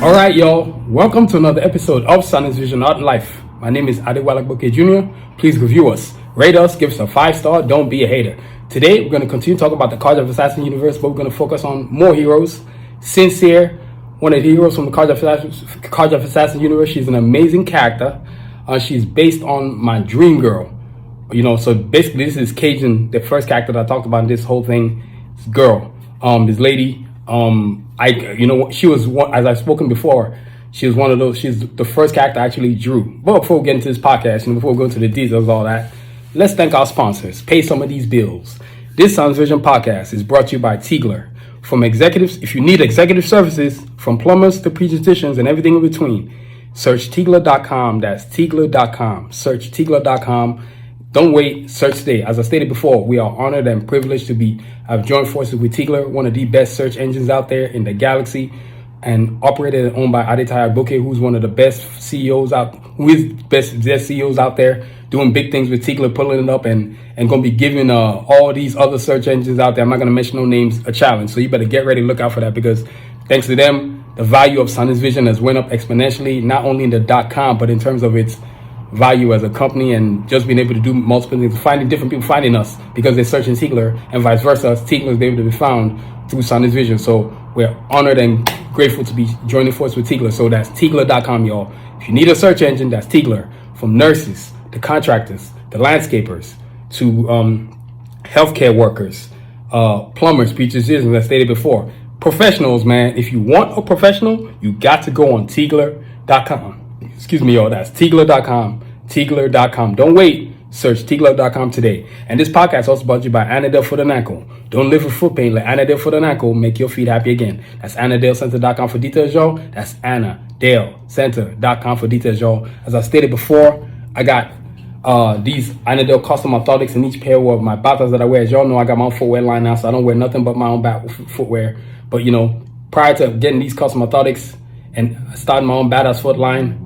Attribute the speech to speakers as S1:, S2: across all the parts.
S1: All right, y'all. Welcome to another episode of Sanusi Vision Art and Life. My name is Adewale Boke Jr. Please review us, rate us, give us a 5-star. Don't be a hater. Today, we're going to continue talking about the Karjakz Vs Assassins universe, but we're going to focus on more heroes. Sincere, one of the heroes from the Karjakz Vs Assassins universe. She's an amazing character. She's based on my dream girl. So basically, this is Cajun, the first character that I talked about in this whole thing. This girl, this lady. She was one, as I've spoken before. She was one of those. She's the first character I actually drew. But before we get into this podcast, and before we go into the details of all that, let's thank our sponsors. Pay some of these bills. This Sanusi Vision podcast is brought to you by Tigler. From executives, if you need executive services, from plumbers to pediatricians and everything in between, search Tigler.com. That's Tigler.com. Search Tigler.com. Don't wait, search today. As I stated before, we are honored and privileged to have joined forces with Tigler, one of the best search engines out there in the galaxy, and operated and owned by Adetaya Boke, who's one of the best CEOs out, best CEOs out there, doing big things with Tigler, pulling it up and going to be giving all these other search engines out there, I'm not going to mention no names, a challenge. So you better get ready to look out for that, because thanks to them, the value of Sanusi Vision has went up exponentially, not only in the .com, but in terms of its value as a company, and just being able to do multiple things, finding different people finding us because they're searching Tigler, and vice versa. Tigler is able to be found through Sanusi Vision. So we're honored and grateful to be joining forces with Tigler. So that's Tigler.com, y'all. If you need a search engine, that's Tigler. From nurses, to contractors, to landscapers, to healthcare workers, plumbers, pediatricians, as I stated before. Professionals, man. If you want a professional, you got to go on Tigler.com. Excuse me, y'all. That's Tigler.com. Tigler.com. Don't wait. Search Tigler.com today. And this podcast is also brought to you by Anadel Foot and Ankle. Don't live with foot pain. Let Anadel Foot and Ankle make your feet happy again. That's AnadaleCenter.com for details, y'all. That's AnadaleCenter.com for details, y'all. As I stated before, I got these Anadel custom orthotics in each pair of my batas that I wear. As y'all know, I got my own footwear line now, so I don't wear nothing but my own footwear. But, prior to getting these custom orthotics and starting my own badass foot line,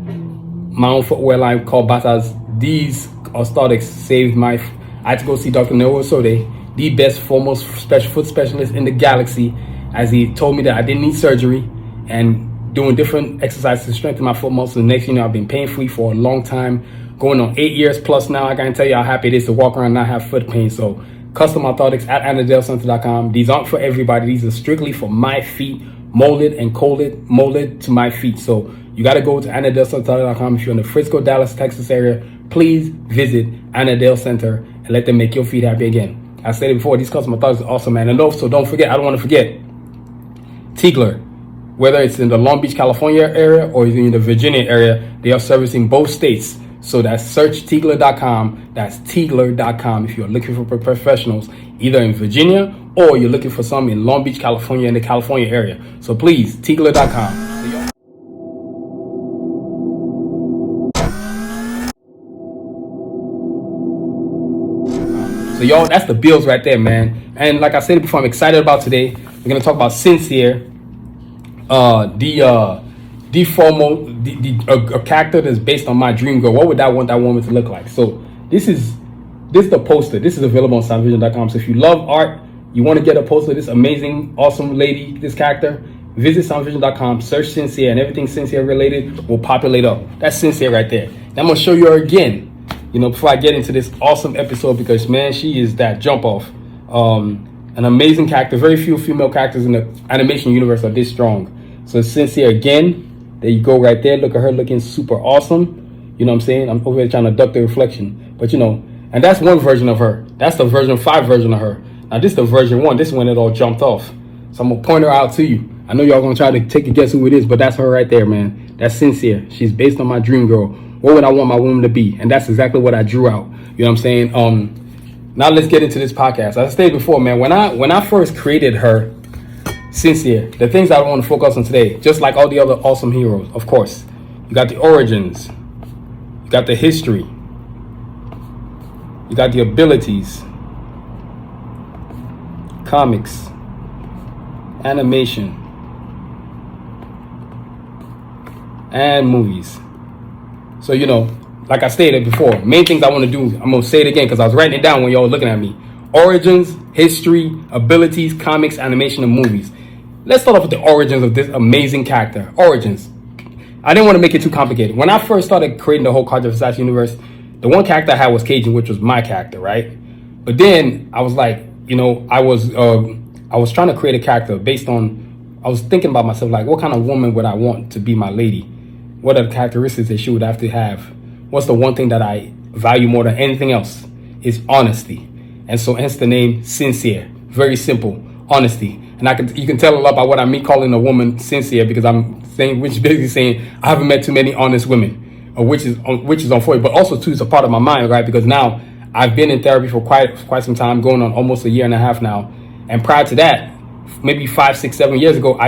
S1: my own footwear line called Batas, these orthotics saved I had to go see Dr. Noah Sode, the best foremost foot specialist in the galaxy, as he told me that I didn't need surgery, and doing different exercises to strengthen my foot muscles. The next I've been pain-free for a long time, going on 8 years plus now. I can tell you how happy it is to walk around and not have foot pain. So custom orthotics at AnadaleCenter.com. These aren't for everybody. These are strictly for my feet, molded to my feet. So you got to go to AnadaleCenter.com. If you're in the Frisco, Dallas, Texas area, please visit Anadale Center and let them make your feet happy again. I said it before, these custom orthotics are awesome, man. And also, don't forget, I don't want to forget, Tigler, whether it's in the Long Beach, California area or in the Virginia area, they are servicing both states. So that's search Tigler.com. That's Tigler.com if you're looking for professionals, either in Virginia or you're looking for some in Long Beach, California, in the California area. So please, Tigler.com. So y'all, that's the bills right there, man. And like I said before, I'm excited about today. We're gonna talk about Sincere, a character that's based on my dream girl. What would I want that woman to look like? So this is the poster. This is available on SanusiVision.com. So if you love art, you want to get a poster of this amazing, awesome lady, this character, visit SanusiVision.com, search Sincere, and everything Sincere related will populate up. That's Sincere right there. Now I'm gonna show you her again, before I get into this awesome episode, because man, she is that jump off. An amazing character. Very few female characters in the animation universe are this strong. So Sincere again. There you go right there. Look at her looking super awesome. You know what I'm saying? I'm over here trying to duck the reflection. But and that's one version of her. That's the version 5 version of her. Now this is the version 1. This is when it all jumped off. So I'm going to point her out to you. I know y'all going to try to take a guess who it is, but that's her right there, man. That's Sincere. She's based on my dream girl. What would I want my woman to be? And that's exactly what I drew out. You know what I'm saying? Now let's get into this podcast. As I stated before, man, when I first created her, Sincere, the things I want to focus on today, just like all the other awesome heroes, of course, you got the origins, you got the history, you got the abilities, comics, animation, and movies. So, like I stated before, main things I want to do, I'm going to say it again because I was writing it down when y'all were looking at me. Origins, history, abilities, comics, animation, and movies. let's start off with the origins of this amazing character. Origins. I didn't want to make it too complicated. When I first started creating the whole Karjakz Vs Assassins universe, the one character I had was Cajun, which was my character, right? But then I was like, I was trying to create a character based on, I was thinking about myself, like, what kind of woman would I want to be my lady? What are the characteristics that she would have to have? What's the one thing that I value more than anything else? Is honesty. And so hence the name Sincere. Very simple, honesty. And you can tell a lot by what I mean calling a woman sincere, because I'm saying, which is basically saying I haven't met too many honest women, which is unfortunate, but also too is a part of my mind, right? Because now I've been in therapy for quite some time, going on almost a year and a half now. And prior to that, maybe 5, 6, 7 years ago,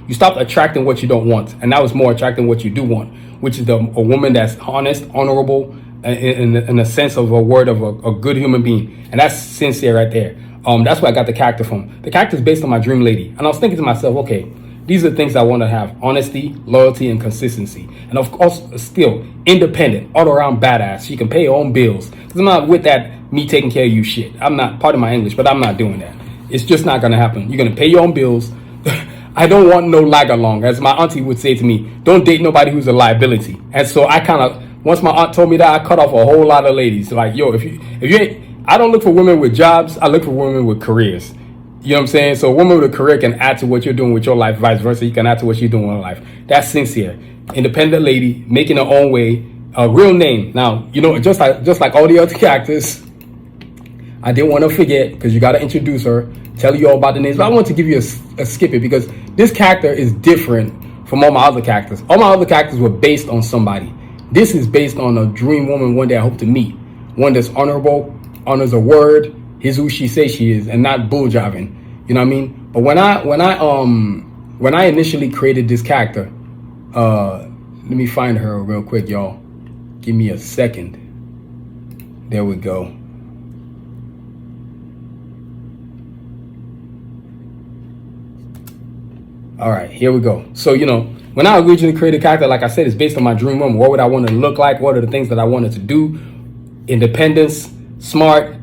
S1: you stopped attracting what you don't want, and that was more attracting what you do want, which is a woman that's honest, honorable, in a sense of a word of a good human being. And that's sincere right there. That's where I got the character from. The character is based on my dream lady. And I was thinking to myself, okay, these are the things I want to have: honesty, loyalty, and consistency. And of course, still independent, all around badass. She can pay her own bills. Because I'm not with that me taking care of you shit. I'm not, pardon my English, but I'm not doing that. It's just not going to happen. You're going to pay your own bills. I don't want no lag along. As my auntie would say to me, don't date nobody who's a liability. And so I kind of, once my aunt told me that, I cut off a whole lot of ladies. Like, yo, if you ain't, I don't look for women with jobs. I look for women with careers. You know what I'm saying? So a woman with a career can add to what you're doing with your life, vice versa. You can add to what you're doing with life. That's sincere. Independent lady, making her own way, a real name. Now, just like all the other characters, I didn't want to forget, because you got to introduce her, tell you all about the names. But I want to give you a skip it, because this character is different from all my other characters. All my other characters were based on somebody. This is based on a dream woman one day I hope to meet. One that's honorable, honors a word, is who she says she is, and not bull jiving. You know what I mean? But when I initially created this character, let me find her real quick, y'all. Give me a second. There we go. All right, here we go. So, when I originally created a character, like I said, it's based on my dream woman. What would I want to look like? What are the things that I wanted to do? Independence, smart.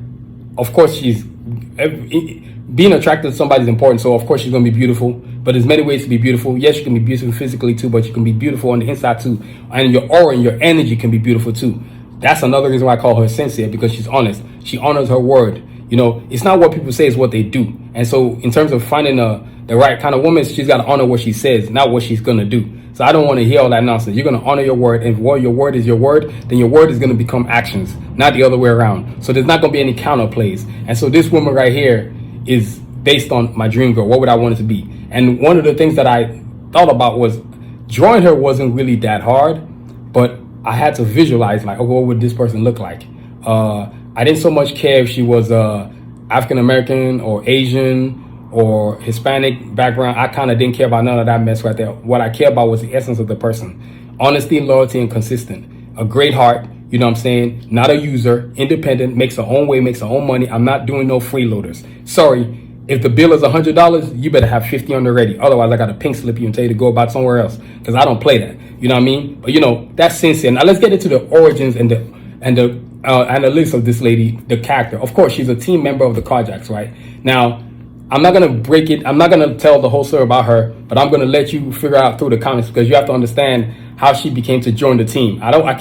S1: Of course, being attracted to somebody is important. So, of course, she's going to be beautiful. But there's many ways to be beautiful. Yes, you can be beautiful physically too, but you can be beautiful on the inside too. And your aura and your energy can be beautiful too. That's another reason why I call her sincere, because she's honest. She honors her word. It's not what people say, it's what they do. And so in terms of finding the right kind of woman, she's got to honor what she says, not what she's going to do. So I don't want to hear all that nonsense. You're going to honor your word. And if your word is your word, then your word is going to become actions, not the other way around. So there's not going to be any counter plays. And so this woman right here is based on my dream girl. What would I want it to be? And one of the things that I thought about was drawing her wasn't really that hard, but I had to visualize, like, okay, what would this person look like? I didn't so much care if she was African-American or Asian or Hispanic background. I kind of didn't care about none of that mess right there. What I care about was the essence of the person. Honesty, loyalty, and consistent. A great heart, you know what I'm saying? Not a user, independent, makes her own way, makes her own money. I'm not doing no freeloaders. Sorry, if the bill is $100, you better have 50 on the ready. Otherwise, I got to pink slip you and tell you to go about somewhere else, because I don't play that. You know what I mean? But that's sincere. Now let's get into the origins and the analytics of this lady, the character. Of course, she's a team member of the Karjakz, right? Now, I'm not going to break it. I'm not going to tell the whole story about her, but I'm going to let you figure out through the comments, because you have to understand how she became to join the team. I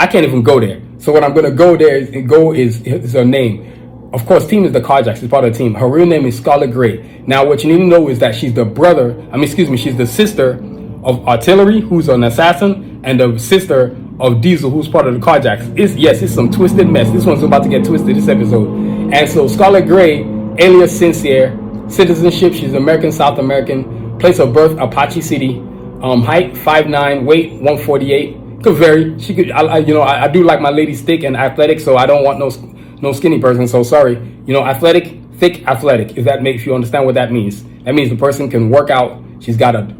S1: can't even go there. So what I'm going to go there is her name. Of course, team is the Karjakz. She's part of the team. Her real name is Scarlet Gray. Now, what you need to know is that she's the sister of Artillery, who's an assassin, and the sister of Diesel, who's part of the Karjakz. It's some twisted mess. This one's about to get twisted this episode. And so Scarlet Gray, alias Sincere, citizenship, she's American, South American, place of birth, Apache City, height 5'9", weight 148. Could vary. I do like my ladies thick and athletic, so I don't want no skinny person. So sorry, athletic, thick, athletic. If you understand what that means, that means the person can work out. She's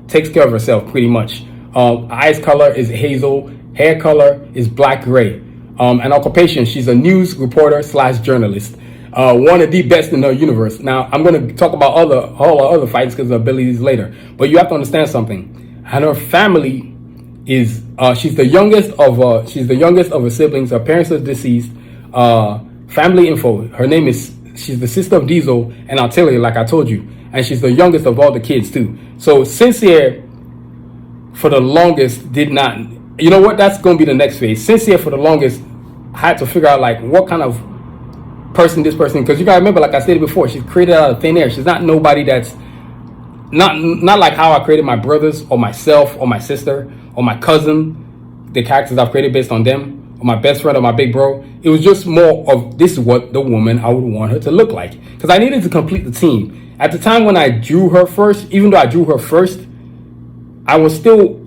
S1: takes care of herself pretty much. Eyes color is hazel. Hair color is black gray. And occupation, she's a news reporter / journalist. One of the best in the universe. Now, I'm going to talk about all our other fights because of abilities later. But you have to understand something. And her family is she's the youngest of her siblings. Her parents are deceased. Family info. She's the sister of Diesel and Artillery, like I told you. and she's the youngest of all the kids too. So Sincere, for the longest, did not. You know what? That's going to be the next phase. Sincere, for the longest, had to figure out like what kind of person this person, because you gotta remember, like I said before, she's created out of thin air. She's not nobody that's not like how I created my brothers or myself or my sister or my cousin, the characters I've created based on them, or my best friend or my big bro. It was just more of, this is what the woman I would want her to look like, because I needed to complete the team. At the time when I drew her first, even though I drew her first,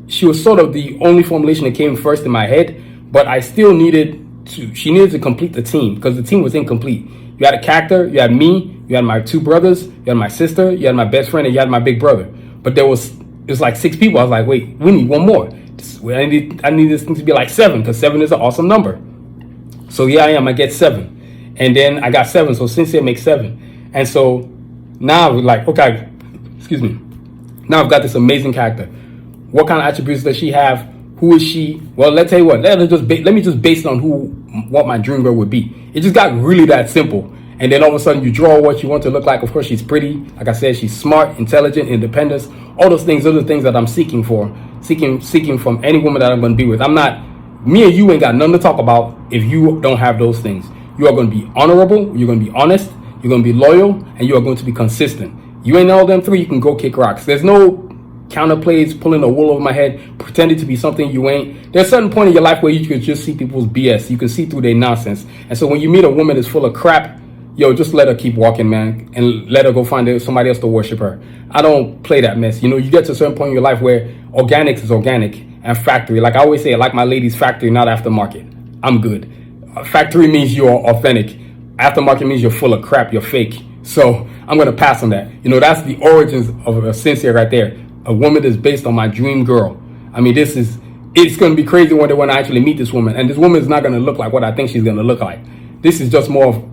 S1: she was sort of the only formulation that came first in my head, but I still she needed to complete the team, because the team was incomplete. You had a character, you had me, you had my two brothers, you had my sister, you had my best friend, and you had my big brother. But it was like 6 people. I was like, wait, we need one more. I need this thing to be like 7, because 7 is an awesome number. So here I am, I get 7. And then I got 7, so Sincere makes 7. And so now we're like, okay, excuse me. Now I've got this amazing character. What kind of attributes does she have? Who is she? Well, let's tell you what. Let me just base it on what my dream girl would be. It just got really that simple. And then all of a sudden you draw what you want to look like. Of course, she's pretty. Like I said, she's smart, intelligent, independent. All those things are the things that I'm seeking from any woman that I'm going to be with. Me and you ain't got nothing to talk about if you don't have those things. You are going to be honorable. You're going to be honest. You're going to be loyal, and you are going to be consistent. You ain't all them 3. You can go kick rocks. There's no counterplays, pulling the wool over my head, pretending to be something you ain't. There's a certain point in your life where you can just see people's BS. You can see through their nonsense. And so when you meet a woman that's full of crap, just let her keep walking, man, and let her go find somebody else to worship her. I don't play that mess. You get to a certain point in your life where organics is organic and factory. Like I always say, I like my ladies factory, not aftermarket. I'm good. Factory means you're authentic. Aftermarket means you're full of crap. You're fake. So I'm going to pass on that. That's the origins of a Sincere right there. A woman that's based on my dream girl. I mean, it's going to be crazy one day when I actually meet this woman. And this woman is not going to look like what I think she's going to look like. This is just more of,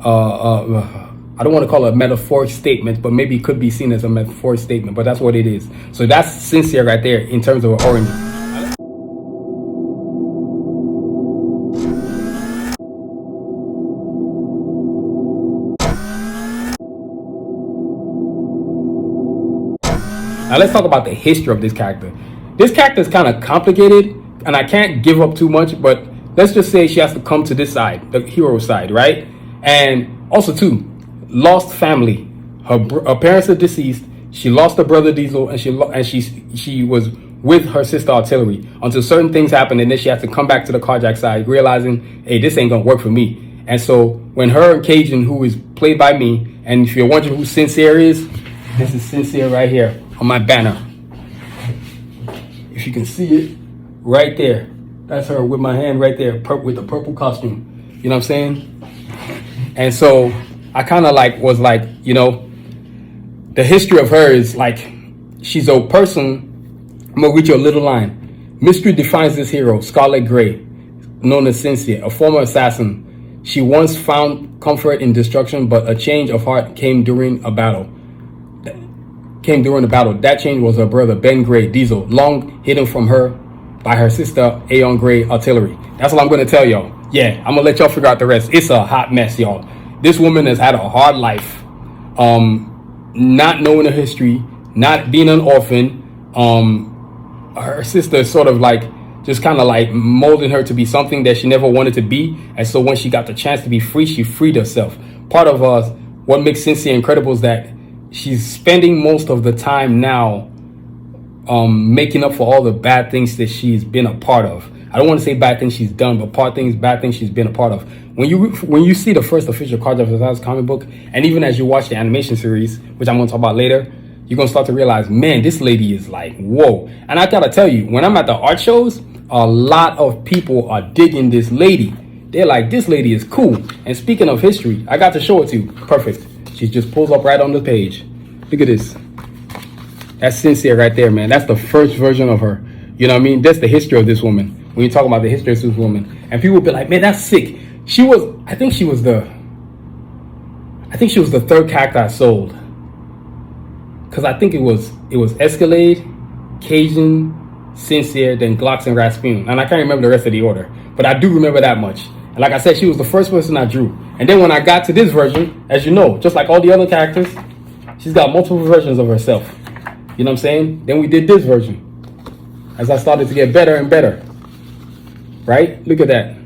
S1: I don't want to call it a metaphoric statement, but maybe it could be seen as a metaphoric statement, but that's what it is. So that's Sincere right there in terms of her origin. Now let's talk about the history of this character. This character is kind of complicated, and I can't give up too much, but let's just say she has to come to this side, the hero side, right? And also too, lost family. Her parents are deceased. She lost her brother Diesel, and she was with her sister Artillery until certain things happened, and then she had to come back to the Karjakz side, realizing, hey, this ain't gonna work for me. And so when her and Cajun, who is played by me, and if you're wondering who Sincere is, this is Sincere right here on my banner. If you can see it right there, that's her with my hand right there, with the purple costume. You know what I'm saying? And so I kind of was the history of her is like, she's a person. I'm gonna read you a little line. Mystery defines this hero, Scarlet Gray, known as Sincere, a former assassin. She once found comfort in destruction, but a change of heart came during a battle. That change was her brother, Ben Gray, Diesel, long hidden from her by her sister, Aeon Gray, Artillery. That's what I'm going to tell y'all. Yeah, I'm going to let y'all figure out the rest. It's a hot mess, y'all. This woman has had a hard life, not knowing her history, not being an orphan. Her sister sort of just kind of molding her to be something that she never wanted to be. And so when she got the chance to be free, she freed herself. Part of what makes Sincere incredible is that she's spending most of the time now making up for all the bad things that she's been a part of. I don't want to say bad things she's done, but bad things she's been a part of. When you see the first official Karjakz Vs Assassins comic book, and even as you watch the animation series, which I'm going to talk about later, you're going to start to realize, man, this lady is whoa. And I got to tell you, when I'm at the art shows, a lot of people are digging this lady. They're like, this lady is cool. And speaking of history, I got to show it to you. Perfect. She just pulls up right on the page. Look at this. That's Sincere right there, man. That's the first version of her. You know what I mean? That's the history of this woman. When you talk about the history of this woman, and people will be like, man, that's sick. I think she was the third character I sold. Because I think it was Escalade, Cajun, Sincere, then Glocks and Rasputin. And I can't remember the rest of the order. But I do remember that much. And like I said, she was the first person I drew. And then when I got to this version, as you know, just like all the other characters, She's got multiple versions of herself. You know what I'm saying? Then we did this version. As I started to get better and better. Right? Look at that.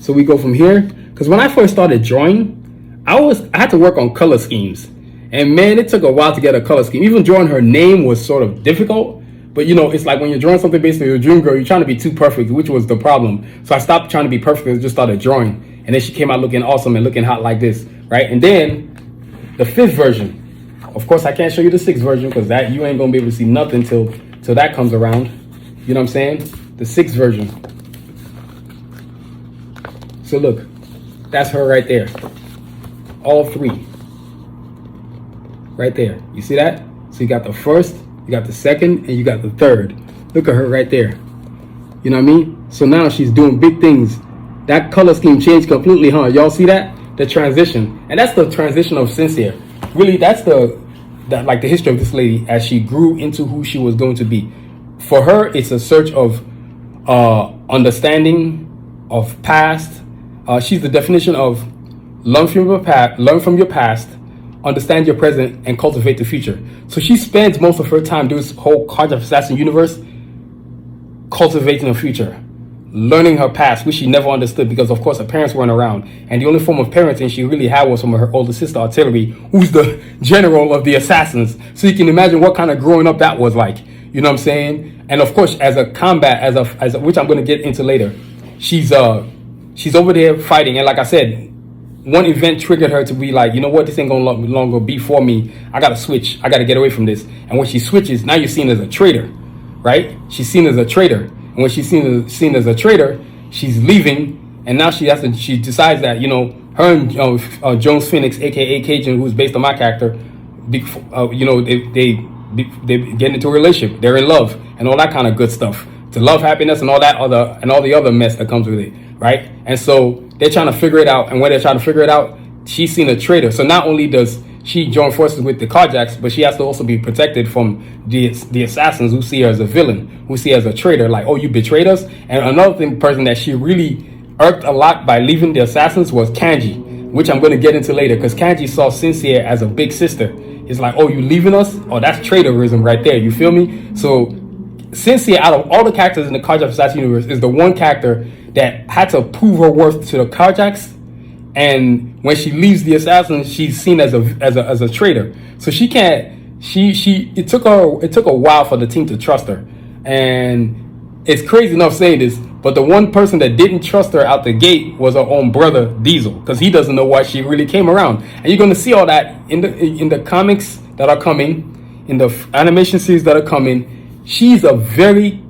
S1: So we go from here. Because when I first started drawing, I had to work on color schemes. And man, it took a while to get a color scheme. Even drawing her name was sort of difficult. But you know, it's like when you're drawing something based on your dream girl, you're trying to be too perfect, which was the problem. So I stopped trying to be perfect and just started drawing. And then she came out looking awesome and looking hot like this, right? And then the 5th version. Of course, I can't show you the 6th version because that you ain't gonna be able to see nothing till that comes around. You know what I'm saying? The 6th version. So look, that's her right there. All 3. Right there. You see that? So you got the 1st, you got the 2nd, and you got the 3rd. Look at her right there. You know what I mean? So now she's doing big things. That color scheme changed completely, huh? Y'all see that? The transition. And that's the transition of Sincere. Really, that's the history of this lady as she grew into who she was going to be. For her, it's a search of understanding of past. She's the definition of learn from your past, understand your present, and cultivate the future. So she spends most of her time doing this whole Karjakz Vs Assassins universe cultivating the future, learning her past, which she never understood because, of course, her parents weren't around. And the only form of parenting she really had was from her older sister, Artillery, who's the general of the assassins. So you can imagine what kind of growing up that was like. You know what I'm saying? And, of course, as a combat, as a which I'm going to get into later, she's over there fighting. And like I said, one event triggered her to be like, you know what, this ain't gonna longer be for me. I gotta switch. I gotta get away from this. And when she switches, now you're seen as a traitor, right? She's seen as a traitor. And when she's seen as a traitor, she's leaving. And now she decides that, you know, her and Jones Phoenix, aka Cajun, who's based on my character, you know, they get into a relationship. They're in love and all that kind of good stuff. To love, happiness, and all the other mess that comes with it, right? And so they're trying to figure it out. And when they're trying to figure it out, she's seen a traitor. So not only does she join forces with the Karjakz, but she has to also be protected from the assassins who see her as a villain, who see her as a traitor. Like, oh, you betrayed us. And another person that she really irked a lot by leaving the assassins was Kanji, which I'm going to get into later, because Kanji saw Sincere as a big sister. It's like, oh, you leaving us? Oh, that's traitorism right there. You feel me? So Sincere, out of all the characters in the Karjakz Vs Assassins universe, is the one character that had to prove her worth to the Karjakz, and when she leaves the assassins, she's seen as a traitor. So she can't. It took a while for the team to trust her, and it's crazy enough saying this, but the one person that didn't trust her out the gate was her own brother Diesel, because he doesn't know why she really came around. And you're gonna see all that in the comics that are coming, in the animation series that are coming. She's a very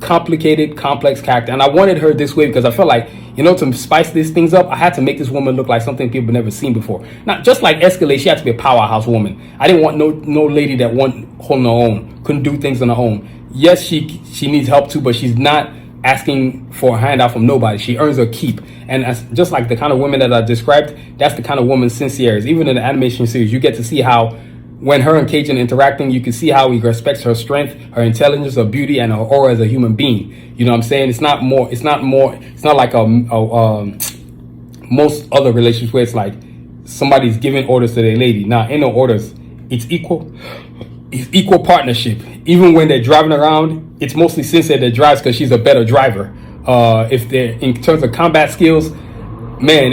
S1: complicated, complex character, and I wanted her this way because I felt like, you know, to spice these things up, I had to make this woman look like something people never seen before. Not just like Escalade, she had to be a powerhouse woman. I didn't want no lady that holding her own, couldn't do things on her own. Yes, she needs help too, but she's not asking for a handout from nobody. She earns her keep, and just like the kind of women that I described, that's the kind of woman Sincere is. Even in the animation series, you get to see how, when her and Cajun interacting, you can see how he respects her strength, her intelligence, her beauty, and her aura as a human being. You know what I'm saying? It's not like most other relationships where it's like somebody's giving orders to their lady. Nah, ain't no orders. It's equal partnership. Even when they're driving around, it's mostly Sincere that drives because she's a better driver. If they're in terms of combat skills, man,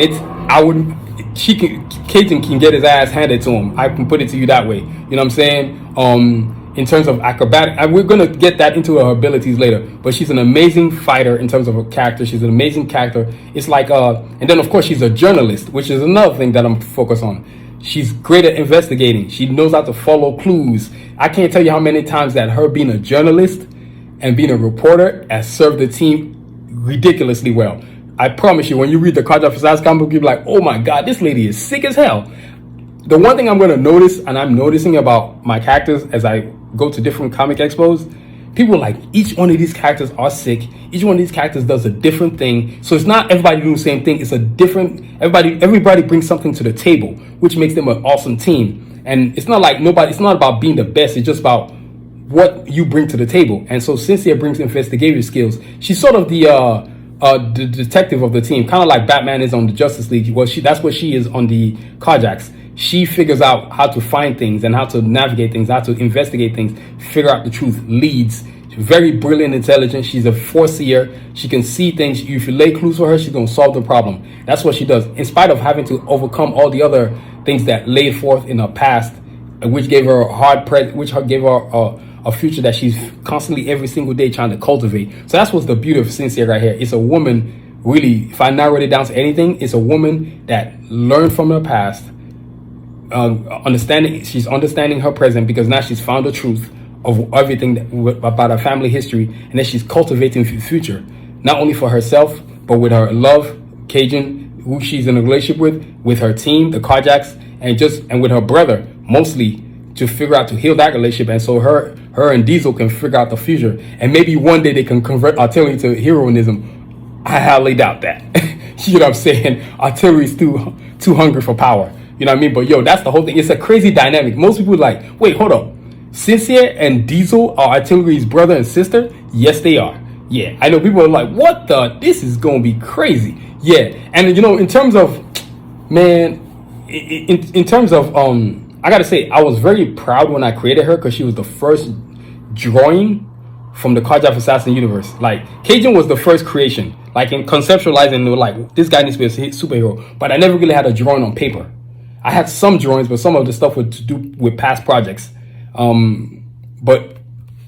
S1: Cajun can get his ass handed to him. I can put it to you that way. You know what I'm saying? In terms of acrobatic, we're gonna get that into her abilities later. But she's an amazing fighter in terms of her character. She's an amazing character. It's like, and then of course she's a journalist, which is another thing that I'm focused on. She's great at investigating. She knows how to follow clues. I can't tell you how many times that her being a journalist and being a reporter has served the team ridiculously well. I promise you, when you read the Karjakz Vs Assassins comic book, you'll be like, oh my God, this lady is sick as hell. The one thing I'm going to notice, and I'm noticing about my characters as I go to different comic expos, people are like, each one of these characters are sick. Each one of these characters does a different thing. So it's not everybody doing the same thing. It's a different, everybody brings something to the table, which makes them an awesome team. And it's not like it's not about being the best. It's just about what you bring to the table. And so Sincere brings investigative skills. She's sort of the detective of the team, kind of like Batman is on the Justice League. Well, that's what she is on the Karjakz. she figures out how to find things and how to navigate things, how to investigate things, figure out the truth, leads. She's very brilliant, intelligent. She's a foreseer. She can see things. If you lay clues for her, she's going to solve the problem. That's what she does. In spite of having to overcome all the other things that laid forth in her past, which gave her which gave her a future that she's constantly every single day trying to cultivate. So that's what's the beauty of Sincere right here. It's a woman, really, if I narrowed it down to anything, it's a woman that learned from her past, she's understanding her present, because now she's found the truth of everything about her family history, and then she's cultivating the future, not only for herself, but with her love, Cajun, who she's in a relationship with her team, the Karjakz, and with her brother, mostly, to figure out to heal that relationship, and so her and Diesel can figure out the future, and maybe one day they can convert artillery to heroism. I highly doubt that. You know what I'm saying? Artillery's too hungry for power. You know what I mean? But yo, that's the whole thing. It's a crazy dynamic. Most people are like, wait, hold up. Sincere and Diesel are Artillery's brother and sister? Yes, they are. Yeah, I know people are like, what the? This is going to be crazy. Yeah, and you know, in terms of, man, in terms of, I got to say, I was very proud when I created her, because she was the first drawing from the Karjakz Vs Assassins universe. Like, Cajun was the first creation. Like, in conceptualizing, they were like, this guy needs to be a superhero. But I never really had a drawing on paper. I had some drawings, but some of the stuff was to do with past projects. But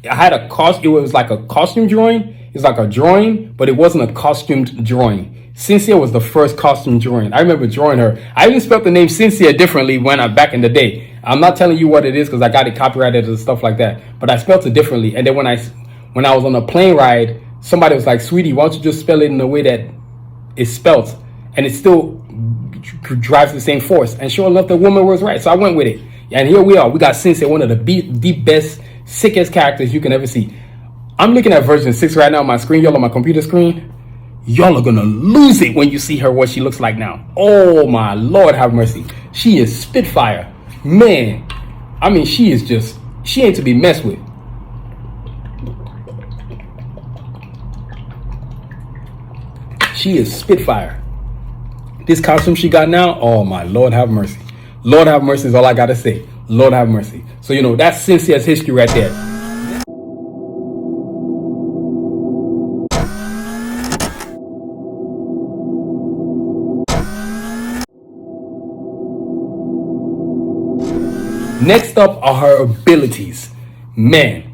S1: I had it was like a costume drawing. It's like a drawing, but it wasn't a costumed drawing. Sincere was the first costume drawing. I remember drawing her. I even spelled the name Sincere differently back in the day. I'm not telling you what it is because I got it copyrighted and stuff like that. But I spelled it differently. And then when I was on a plane ride, somebody was like, "Sweetie, why don't you just spell it in the way that it's spelt?" And it still drives the same force. And sure enough, the woman was right. So I went with it. And here we are. We got Sincere, one of the best, sickest characters you can ever see. I'm looking at version 6 right now on my screen, y'all, on my computer screen. Y'all are gonna lose it when you see her, what she looks like now. Oh my Lord, have mercy. She is Spitfire. Man, I mean, she ain't to be messed with. She is Spitfire. This costume she got now, oh my Lord, have mercy. Lord have mercy is all I gotta say. Lord have mercy. So, you know, that's Sincere's history right there. Next up are her abilities. Man,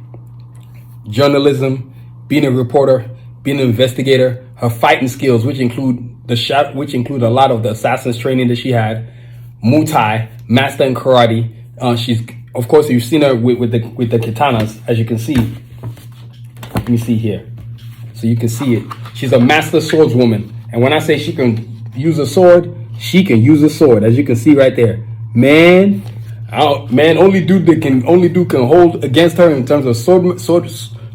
S1: journalism, being a reporter, being an investigator, her fighting skills, which include a lot of the assassins training that she had, Muay Thai, master in karate. She's, of course, you've seen her with the katanas, as you can see. Let me see here, so you can see it. She's a master swordswoman, and when I say she can use a sword, she can use a sword, as you can see right there. Man, only dude can hold against her in terms of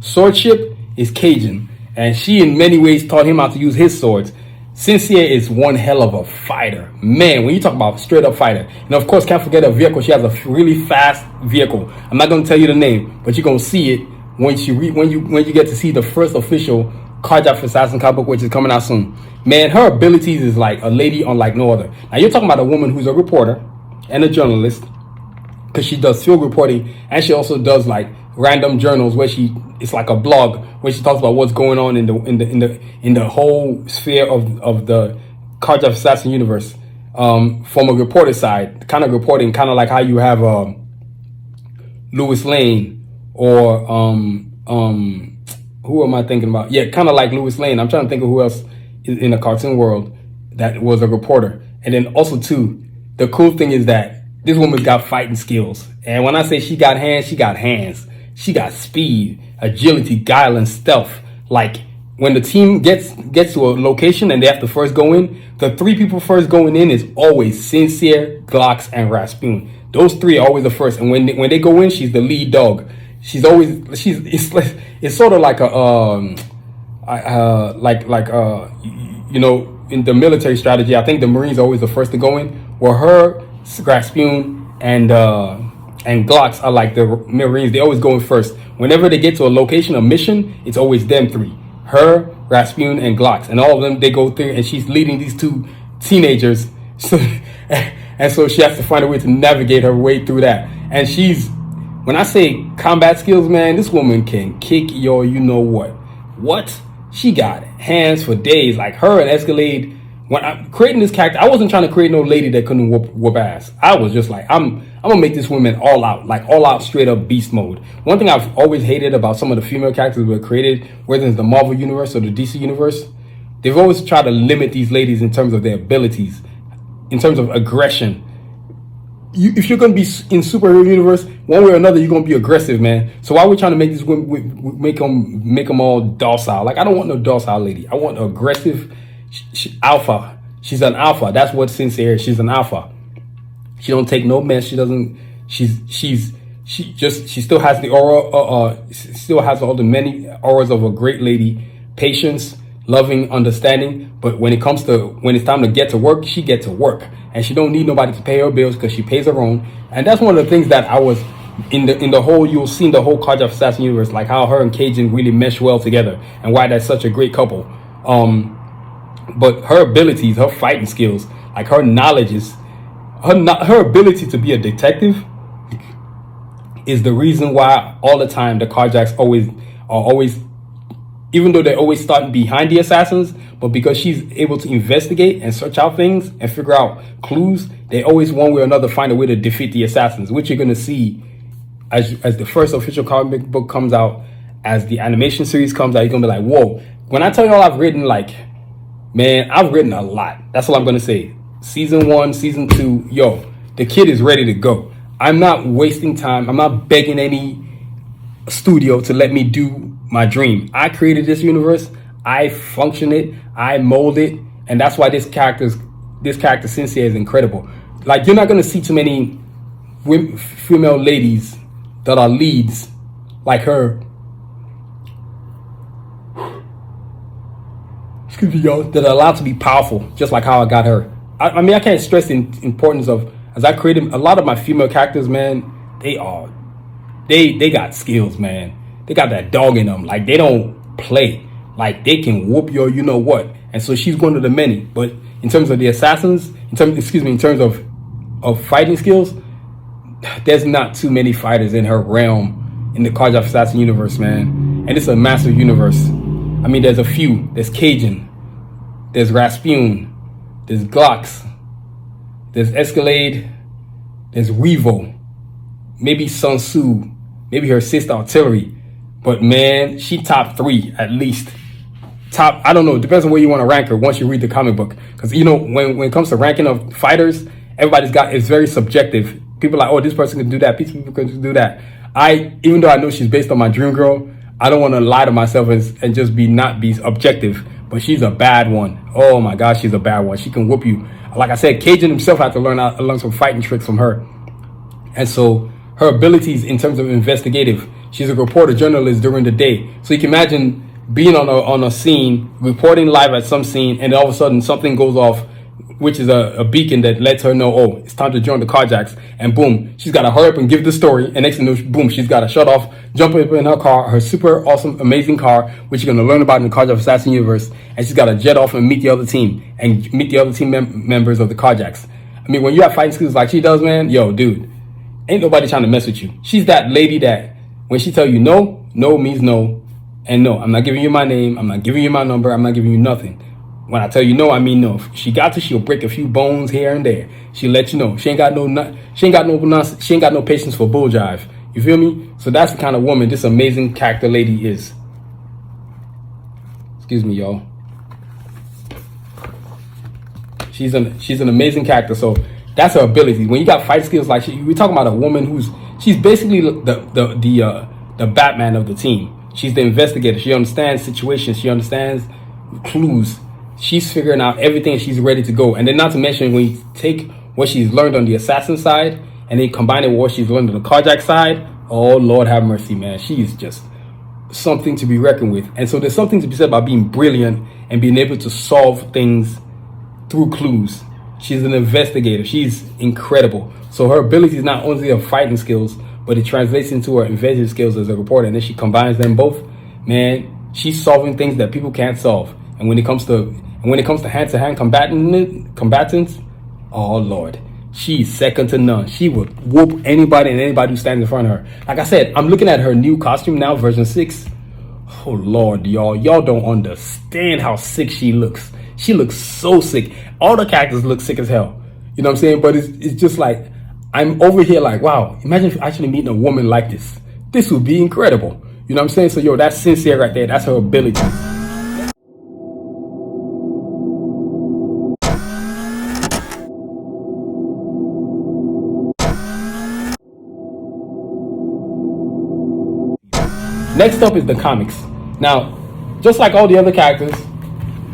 S1: swordship is Cajun, and she in many ways taught him how to use his swords. Sincere is one hell of a fighter. Man, when you talk about straight up fighter, and of course can't forget her vehicle. She has a really fast vehicle. I'm not going to tell you the name, but you're going to see it when you get to see the first official Karjakz Vs Assassins comic book, which is coming out soon. Man, her abilities is like a lady unlike no other. Now you're talking about a woman who's a reporter and a journalist, because she does field reporting, and she also does like random journals where it's like a blog where she talks about what's going on in the whole sphere of the Karjakz Vs Assassins universe, from a reporter side, kind of reporting, kind of like how you have Louis Lane or who am I thinking about? Yeah, kind of like Louis Lane. I'm trying to think of who else is in the cartoon world that was a reporter. And then also too, the cool thing is that this woman's got fighting skills. And when I say she got hands, she got hands. She got speed, agility, guile, and stealth. Like, when the team gets to a location and they have to first go in, the 3 people first going in is always Sincere, Glocks, and Rasputin. Those 3 are always the first. And when they go in, she's the lead dog. It's sort of like you know, in the military strategy, I think the Marines are always the first to go in. Where her, Rasputin, and Glocks are like the Marines. They always go in first. Whenever they get to a location, a mission, it's always them 3. Her, Rasputin, and Glocks. And all of them, they go through, and she's leading these 2 teenagers. So, And so she has to find a way to navigate her way through that. And when I say combat skills, man, this woman can kick your you know what. What? She got hands for days. Like her and Escalade. When I'm creating this character, I wasn't trying to create no lady that couldn't whoop ass. I was just like, I'm gonna make this woman all out, like all out, straight up beast mode. One thing I've always hated about some of the female characters that were created, whether it's the Marvel universe or the DC universe, they've always tried to limit these ladies in terms of their abilities, in terms of aggression. If you're gonna be in superhero universe, one way or another, you're gonna be aggressive, man. So why are we trying to make these women make them all docile? Like I don't want no docile lady. I want aggressive. Alpha. She's an alpha. That's what Sensei is. She's an alpha. She don't take no mess. She doesn't. She still has the aura. Still has all the many auras of a great lady. Patience, loving, understanding. But when it's time to get to work, she gets to work, and she don't need nobody to pay her bills because she pays her own. And that's one of the things that I was in the whole. You'll see in the whole Karjakz Vs Assassins universe, like how her and Cajun really mesh well together, and why that's such a great couple. But her abilities, her fighting skills, like her knowledge is, her ability to be a detective is the reason why all the time the Karjakz are always, even though they're always starting behind the assassins, but because she's able to investigate and search out things and figure out clues, they always one way or another find a way to defeat the assassins, which you're going to see as the first official comic book comes out, as the animation series comes out. You're going to be like, whoa. When I tell y'all I've written man, I've written a lot. That's all I'm going to say. Season 1, Season 2, yo, the kid is ready to go. I'm not wasting time. I'm not begging any studio to let me do my dream. I created this universe. I function it. I mold it. And that's why this character Sensei is incredible. Like, you're not going to see too many female ladies that are leads like her. Excuse me, y'all, that are allowed to be powerful, just like how I got her. I mean, I can't stress the importance of, as I created a lot of my female characters, man, they got skills, man. They got that dog in them. Like, they don't play. Like, they can whoop your you know what. And so she's one of the many. But in terms of the assassins, in terms of fighting skills, there's not too many fighters in her realm in the Karjakz Vs Assassins universe, man. And it's a massive universe. I mean, there's a few. There's Cajun. There's Rasputin. There's Glocks. There's Escalade. There's Weevil. Maybe Sanusi. Maybe her sister Artillery. But man, she top 3 at least. Top, I don't know. It depends on where you want to rank her once you read the comic book. Because, you know, when it comes to ranking of fighters, it's very subjective. People are like, oh, this person can do that. People can do that. Even though I know she's based on my dream girl, I don't want to lie to myself and just not be objective. But she's a bad one. Oh my gosh, she's a bad one. She can whoop you. Like I said, Cajun himself had to learn some fighting tricks from her. And so her abilities in terms of investigative, she's a reporter journalist during the day. So you can imagine being on a scene, reporting live at some scene, and all of a sudden something goes off, which is a beacon that lets her know, oh, it's time to join the Karjakz. And boom, she's got to hurry up and give the story. And next thing you know, boom, she's got to shut off, jump up in her car, her super awesome, amazing car, which you're going to learn about in the Karjakz Vs Assassins universe. And she's got to jet off and meet the other team and meet the other team members of the Karjakz. I mean, when you have fighting skills like she does, man, yo, dude, ain't nobody trying to mess with you. She's that lady that when she tell you no, no means no. And no, I'm not giving you my name. I'm not giving you my number. I'm not giving you nothing. When I tell you no, I mean no. If she got to, she'll break a few bones here and there. She'll let you know. She ain't got no patience for bull jive. You feel me? So that's the kind of woman this amazing character lady is. Excuse me, y'all. She's an amazing character. So that's her ability. When you got fight skills like we're talking about a woman she's basically the Batman of the team. She's the investigator. She understands situations. She understands clues. She's figuring out everything. She's ready to go. And then not to mention, when you take what she's learned on the assassin side and then combine it with what she's learned on the Karjakz side, oh, Lord have mercy, man. She is just something to be reckoned with. And so there's something to be said about being brilliant and being able to solve things through clues. She's an investigator. She's incredible. So her ability is not only her fighting skills, but it translates into her investigative skills as a reporter. And then she combines them both. Man, she's solving things that people can't solve. And when it comes to hand-to-hand combatants, oh Lord, she's second to none. She would whoop anybody and anybody who stands in front of her. Like I said, I'm looking at her new costume now, version 6. Oh Lord, y'all don't understand how sick she looks. She looks so sick. All the characters look sick as hell. You know what I'm saying? But it's just like, I'm over here like, wow, imagine if actually meeting a woman like this. This would be incredible. You know what I'm saying? So that's sincere right there. That's her ability. Next up is the comics. Now, just like all the other characters,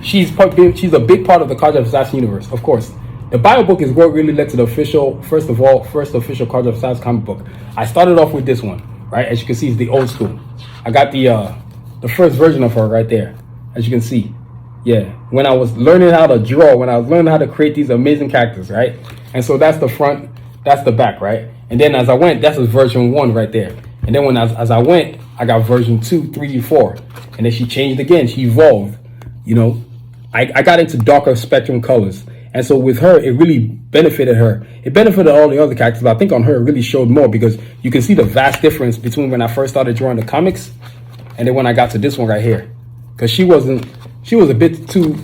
S1: she's a big part of the Karjakz Vs Assassins universe, of course. The bio book is what really led to the first official Karjakz Vs Assassins comic book. I started off with this one, right? As you can see, it's the old school. I got the first version of her right there, as you can see. Yeah, when I was learning how to draw, when I was learning how to create these amazing characters, right? And so that's the front, that's the back, right? And then as I went, that's version 1 right there. And then as I went, I got version 2, 3, 4. And then she changed again, she evolved, you know. I got into darker spectrum colors. And so with her, it really benefited her. It benefited all the other characters, but I think on her it really showed more because you can see the vast difference between when I first started drawing the comics and then when I got to this one right here. Because she was a bit too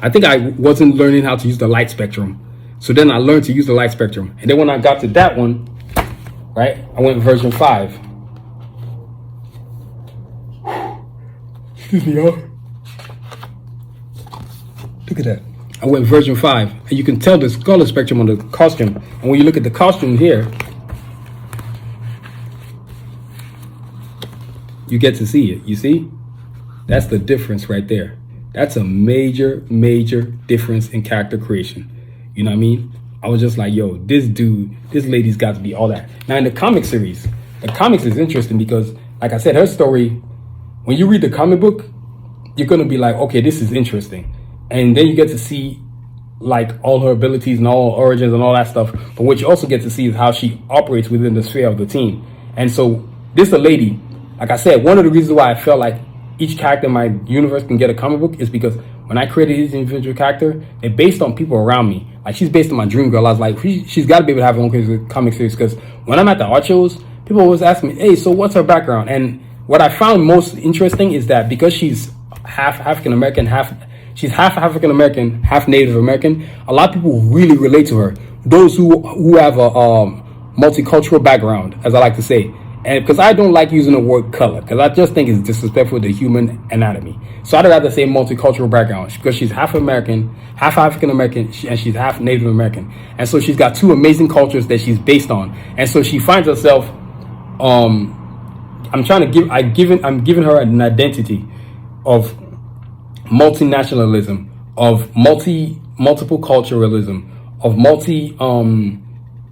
S1: I think I wasn't learning how to use the light spectrum. So then I learned to use the light spectrum. And then when I got to that one, right, I went version 5. Excuse me, y'all. Look at that. I went version 5, and you can tell this color spectrum on the costume. And when you look at the costume here, you get to see it. You see? That's the difference right there. That's a major, major difference in character creation. You know what I mean? I was just like, yo, this lady's got to be all that. Now, in the comic series, the comics is interesting because, like I said, her story, when you read the comic book, you're going to be like, okay, this is interesting. And then you get to see like all her abilities and all her origins and all that stuff. But what you also get to see is how she operates within the sphere of the team. And so this is a lady, like I said, one of the reasons why I felt like each character in my universe can get a comic book is because when I created each individual character, they're based on people around me. Like she's based on my dream girl. I was like, she's got to be able to have her own comic series because when I'm at the art shows, people always ask me, hey, so what's her background? And what I found most interesting is that because she's half African-American, she's half African-American, half Native American, a lot of people really relate to her. Those who have a multicultural background, as I like to say. And because I don't like using the word color, because I just think it's disrespectful to the human anatomy. So I'd rather say multicultural background because she's half American, half African-American, and she's half Native American. And so she's got two amazing cultures that she's based on. And so she finds herself, I'm giving her an identity of multinationalism, of multiple culturalism, of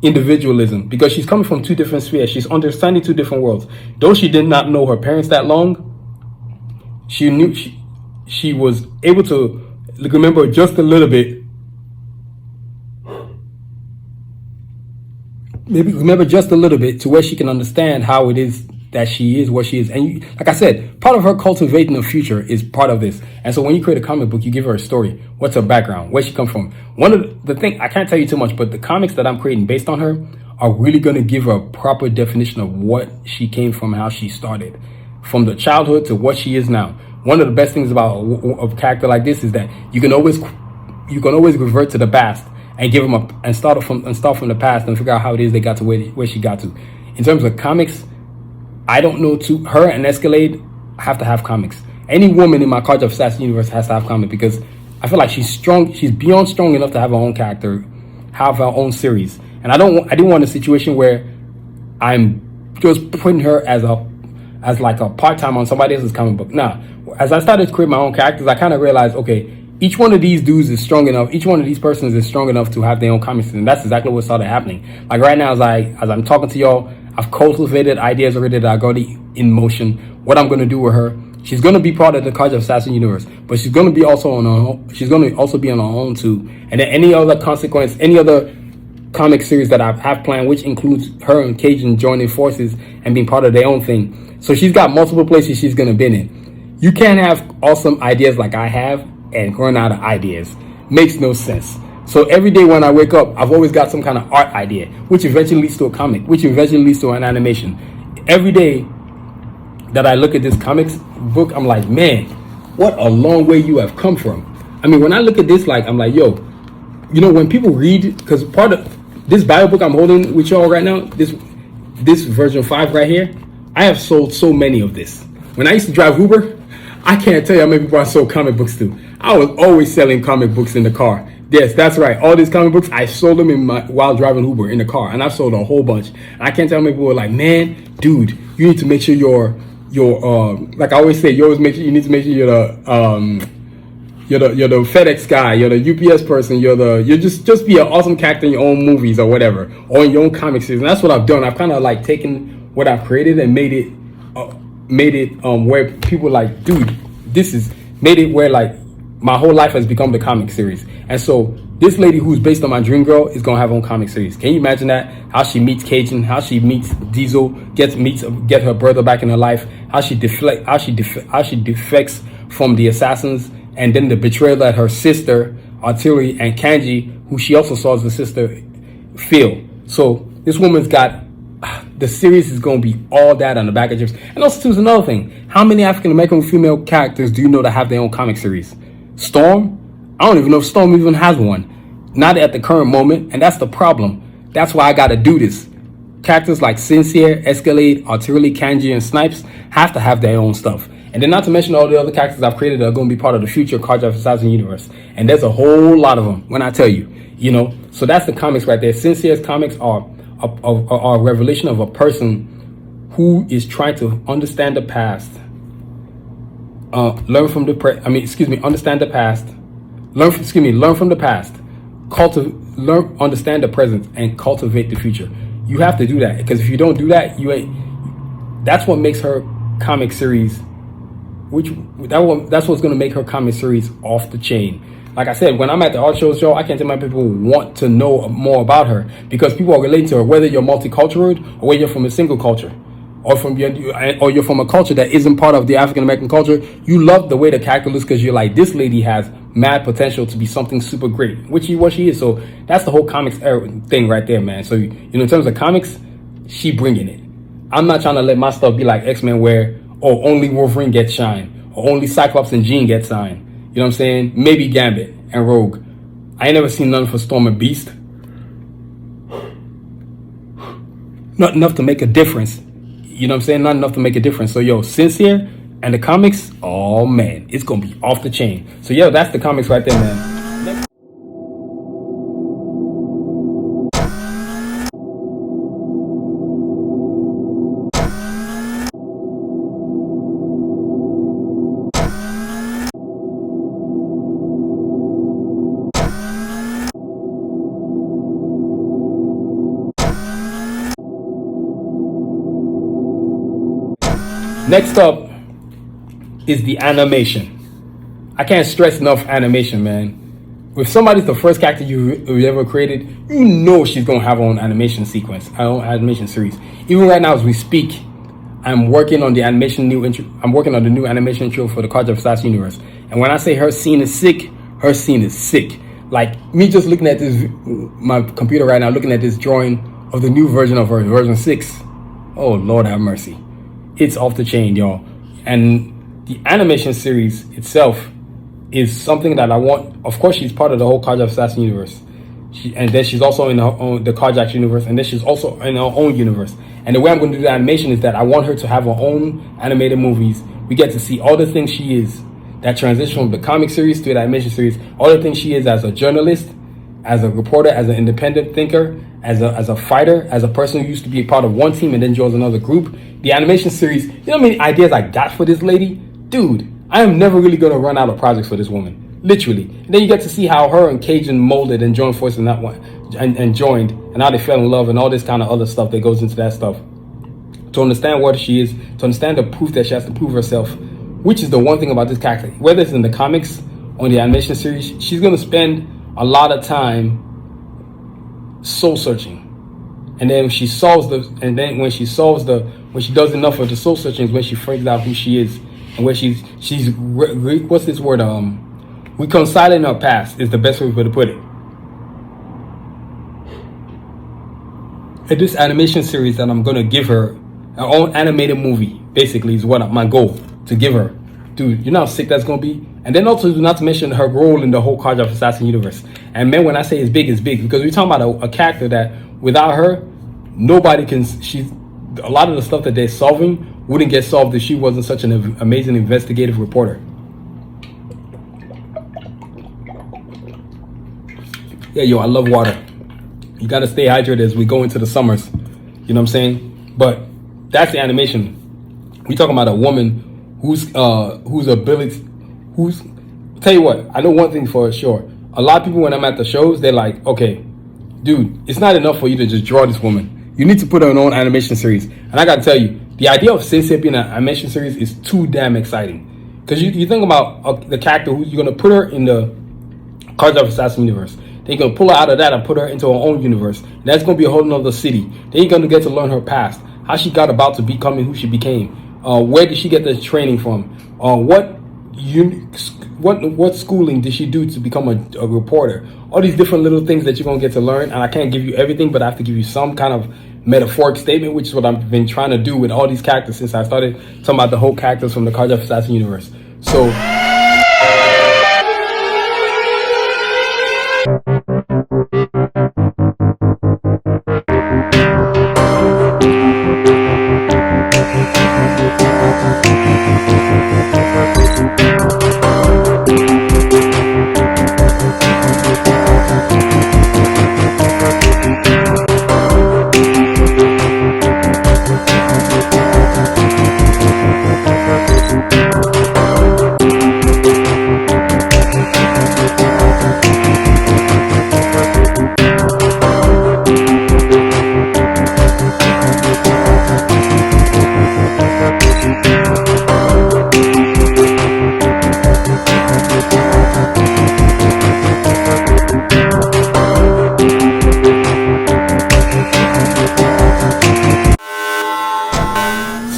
S1: individualism, because she's coming from two different spheres. She's understanding two different worlds. Though she did not know her parents that long, she knew she was able to remember just a little bit. Maybe remember just a little bit to where she can understand how it is that she is what she is. And like I said, part of her cultivating the future is part of this. And so when you create a comic book, you give her a story. What's her background? Where she come from? One of the thing, I can't tell you too much, but the comics that I'm creating based on her are really going to give her a proper definition of what she came from, how she started, from the childhood to what she is now. One of the best things about a character like this is that you can always revert to the past and give them and start from the past and figure out how it is they got to where she got to. In terms of comics, I don't know, her and Escalade have to have comics. Any woman in my Karjakz Vs Assassins universe has to have comics because I feel like she's strong. She's beyond strong enough to have her own character, have her own series. And I didn't want a situation where I'm just putting her as like a part-time on somebody else's comic book. Now, as I started to create my own characters, I kind of realized, okay, each one of these dudes is strong enough. Each one of these persons is strong enough to have their own comics. And that's exactly what started happening. Like right now, as I'm talking to y'all, I've cultivated ideas already that are already in motion. What I'm going to do with her, she's going to be part of the Karjakz Vs Assassins universe, but she's going to be also on her own. She's going to also be on her own too. And then any other comic series that I have planned, which includes her and Cajun joining forces and being part of their own thing. So she's got multiple places she's going to be in. You can't have awesome ideas like I have and run out of ideas. Makes no sense. So every day when I wake up, I've always got some kind of art idea, which eventually leads to a comic, which eventually leads to an animation. Every day that I look at this comics book, I'm like, man, what a long way you have come from. I mean, when I look at this, like, I'm like, yo, you know, when people read, because part of this Bible book I'm holding with y'all right now, this version 5 right here, I have sold so many of this. When I used to drive Uber, I can't tell you how many people I sold comic books to. I was always selling comic books in the car. Yes, that's right. All these comic books, I sold them while driving Uber in the car, and I've sold a whole bunch. And I can't tell how many people were like, man, dude, you need to make sure you're like I always say, you need to make sure you're the FedEx guy, you're the UPS person, you just be an awesome character in your own movies or whatever, or in your own comic series. And that's what I've done. I've kind of like taken what I've created and made it where people like, dude, made it where like my whole life has become the comic series. And so this lady who's based on my dream girl is gonna have her own comic series. Can you imagine that? How she meets Cajun, how she meets Diesel, get her brother back in her life, how she defects from the assassins, and then the betrayal that her sister, Artillery, and Kanji, who she also saw as the sister, feel. So this woman's got, the series is going to be all that on the back of chips. And also, too, is another thing. How many African-American female characters do you know that have their own comic series? Storm? I don't even know if Storm even has one. Not at the current moment, and that's the problem. That's why I got to do this. Characters like Sincere, Escalade, Artillery, Kanji, and Snipes have to have their own stuff. And then not to mention all the other characters I've created that are going to be part of the future Karjakz Vs Assassins universe. And there's a whole lot of them when I tell you, you know. So that's the comics right there. Sincere's comics are a revelation of a person who is trying to understand the past, understand the past, learn from the past, understand the present, and cultivate the future. You have to do that, because if you don't do that, that's what makes her comic series, that's what's going to make her comic series off the chain. Like I said, when I'm at the art show, I can't tell my people want to know more about her, because people are relating to her, whether you're multicultural or whether you're from a single culture, or you're from a culture that isn't part of the African American culture. You love the way the character looks because you're like, this lady has mad potential to be something super great, which is what she is. So that's the whole comics thing right there, man. So, you know, in terms of comics, she bringing it. I'm not trying to let my stuff be like X-Men where, oh, only Wolverine gets shine, or only Cyclops and Jean get shine. You know what I'm saying? Maybe Gambit and Rogue. I ain't never seen none for Storm and Beast. Not enough to make a difference. You know what I'm saying? Not enough to make a difference. So, yo, Sincere and the comics, oh, man, it's going to be off the chain. So, yo, that's the comics right there, man. Next up is the animation. I can't stress enough animation, man. If somebody's the first character you ever created, you know she's gonna have her own animation sequence, her own animation series. Even right now as we speak, I'm working on the new animation intro for the Karjakz Vs Assassins universe. And when I say her scene is sick, her scene is sick. Like me just looking at my computer right now, looking at this drawing of the new version of her, version 6. Oh, Lord have mercy. It's off the chain, y'all. And the animation series itself is something that I want. Of course, she's part of the whole Karjakz Vs Assassins universe. And then she's also in the Karjakz universe. And then she's also in her own universe. And the way I'm going to do the animation is that I want her to have her own animated movies. We get to see all the things she is that transition from the comic series to the animation series. All the things she is as a journalist, as a reporter, as an independent thinker, as a fighter, as a person who used to be a part of one team and then joins another group. The animation series, you know how many ideas I got for this lady? Dude, I am never really going to run out of projects for this woman. Literally. And then you get to see how her and Cajun molded and joined forces in that one, and joined, and how they fell in love and all this kind of other stuff that goes into that stuff. To understand what she is, to understand the proof that she has to prove herself, which is the one thing about this character. Whether it's in the comics or in the animation series, she's going to spend a lot of time soul searching. And then when she does enough of the soul searching is when she figures out who she is, and where she's what's this word, reconciling her past is the best way to put it. in this animation series that I'm gonna give her, her own animated movie, basically, is what my goal to give her. Dude, you know how sick that's gonna be? And then also, not to mention her role in the whole Karjakz Vs Assassins universe. And man, when I say it's big, because we're talking about a character that without her, nobody can. She's a lot of the stuff that they're solving wouldn't get solved if she wasn't such an amazing investigative reporter. Yeah, yo, I love water. You gotta stay hydrated as we go into the summers. You know what I'm saying? But that's the animation. We talking about a woman whose ability, tell you what, I know one thing for sure. A lot of people when I'm at the shows, they're like, okay, dude, it's not enough for you to just draw this woman. You need to put her in her own animation series. And I gotta tell you, the idea of Sanusi being an animation series is too damn exciting. Because you think about the character who you're gonna put her in the Karjakz Vs Assassins universe. Then you're gonna pull her out of that and put her into her own universe. And that's gonna be a whole nother city. Then you're gonna get to learn her past, how she got about to becoming who she became. Where did she get the training from? What schooling did she do to become a reporter? All these different little things that you're gonna get to learn. And I can't give you everything, but I have to give you some kind of metaphoric statement, which is what I've been trying to do with all these characters since I started talking about the whole characters from the Karjakz Vs Assassins universe. So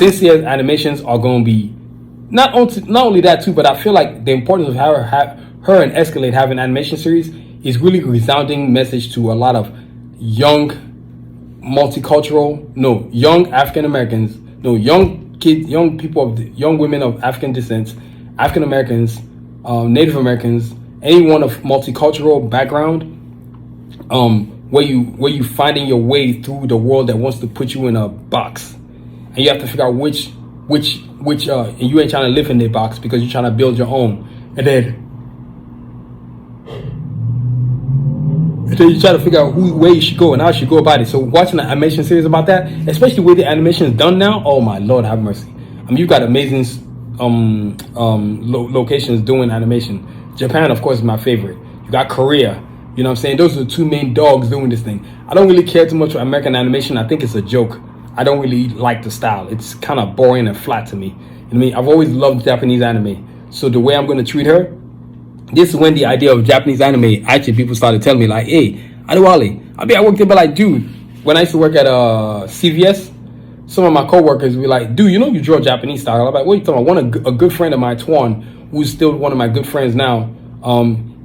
S1: Sanusi's animations are going to be not only that too, but I feel like the importance of her and Escalade having an animation series is really a resounding message to a lot of young young African Americans, young kids, young women of African descent, African Americans, Native Americans, anyone of multicultural background, where you finding your way through the world that wants to put you in a box. And you have to figure out which and you ain't trying to live in their box because you're trying to build your own. And then you try to figure out where you should go and how you should go about it. So watching an animation series about that, especially where the animation is done now, oh my Lord, have mercy. I mean, you've got amazing locations doing animation. Japan, of course, is my favorite. You got Korea. You know what I'm saying? Those are the two main dogs doing this thing. I don't really care too much for American animation. I think it's a joke. I don't really like the style. It's kind of boring and flat to me. You know what I mean? I've always loved Japanese anime. So the way I'm going to treat her, this is when the idea of Japanese anime, actually people started telling me like, hey, Adewale, I worked there, but like, dude, when I used to work at CVS, some of my coworkers were like, dude, you know you draw Japanese style. I'm like, what are you talking about? A good friend of mine, Twan, who's still one of my good friends now,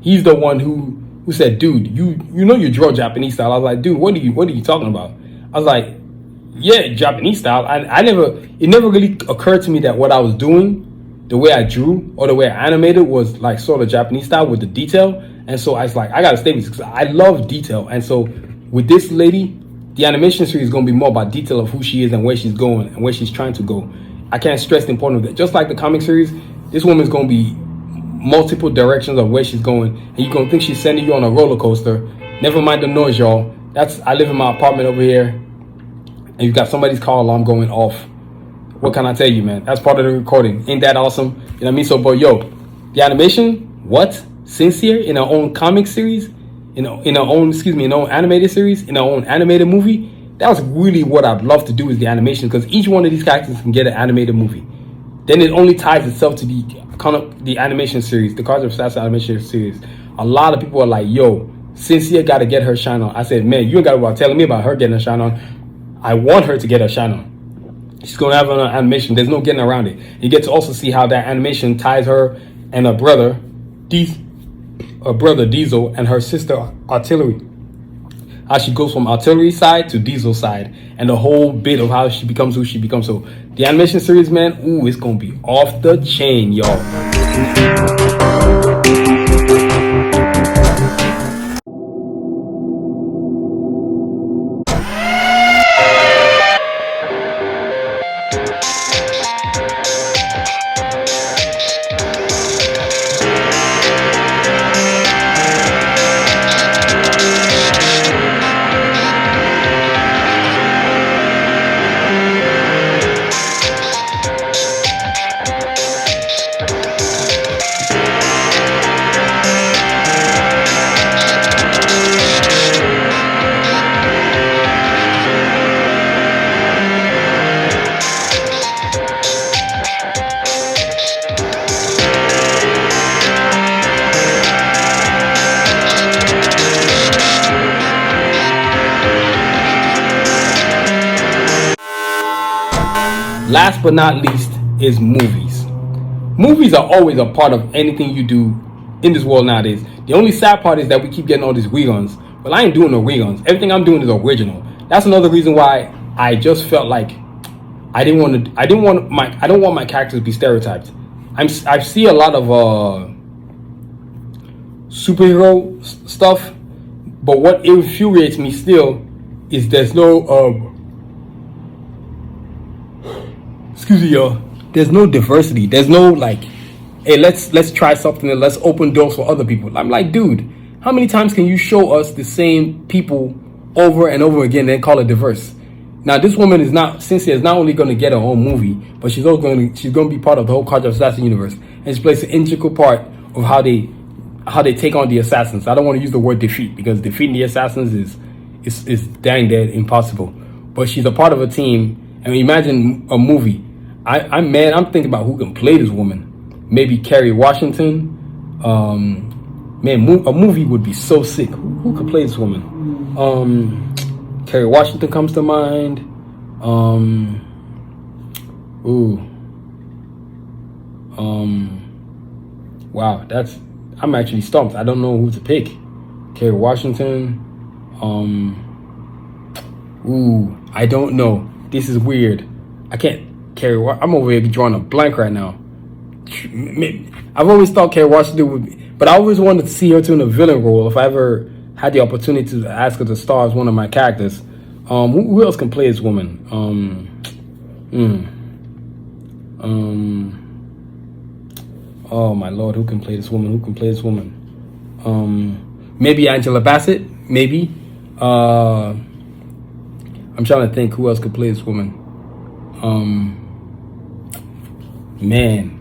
S1: he's the one who said, dude, you know you draw Japanese style. I was like, dude, what are you talking about? I was like, yeah, Japanese style. It never really occurred to me that what I was doing, the way I drew or the way I animated was like sort of Japanese style with the detail. And so I was like, I gotta stay with this because I love detail. And so with this lady, the animation series is gonna be more about detail of who she is and where she's going and where she's trying to go. I can't stress the importance of that. Just like the comic series, this woman's gonna be multiple directions of where she's going, and you're gonna think she's sending you on a roller coaster. Never mind the noise, y'all. I live in my apartment over here, and you got somebody's car alarm going off. What can I tell you, man? That's part of the recording. Ain't that awesome? You know what I mean? So, but yo, the animation, what? Sincere in her own comic series, in her own animated series, in her own animated movie. That was really what I'd love to do is the animation, because each one of these characters can get an animated movie. Then it only ties itself to the animation series, the Karjakz Vs Assassins animation series. A lot of people are like, yo, Sincere got to get her shine on. I said, man, you ain't got to about telling me about her getting her shine on. I want her to get her shine on. She's going to have an animation. There's no getting around it. You get to also see how that animation ties her and her brother Diesel, and her sister Artillery. how she goes from artillery side to diesel side, and the whole bit of how she becomes who she becomes. So the animation series, man, ooh, it's gonna be off the chain, y'all. Last but not least is movies. Movies are always a part of anything you do in this world nowadays. The only sad part is that we keep getting all these reruns. But I ain't doing no reruns. Everything I'm doing is original. That's another reason why I just felt like I don't want my characters to be stereotyped. I see a lot of superhero stuff, but what infuriates me still is there's no excuse me, y'all. There's no diversity. There's no like, hey, let's try something and let's open doors for other people. I'm like, dude, how many times can you show us the same people over and over again and then call it diverse? Now, this woman is not, Cynthia is not only going to get her own movie, but she's also going to be part of the whole Karjakz Vs Assassins universe, and she plays an integral part of how they take on the assassins. I don't want to use the word defeat because defeating the assassins is dang dead impossible. But she's a part of a team, and imagine a movie. I'm thinking about who can play this woman. Maybe Kerry Washington. A movie would be so sick. Who could play this woman? Kerry Washington comes to mind. Wow, I'm actually stumped. I don't know who to pick. Kerry Washington. I don't know. This is weird. I can't. I'm over here drawing a blank right now. I've always thought Kerry Washington would be, but I always wanted to see her too in a villain role if I ever had the opportunity to ask her to star as one of my characters. Who else can play this woman? Oh my lord, who can play this woman? Maybe Angela Bassett. Maybe. I'm trying to think who else could play this woman. Man,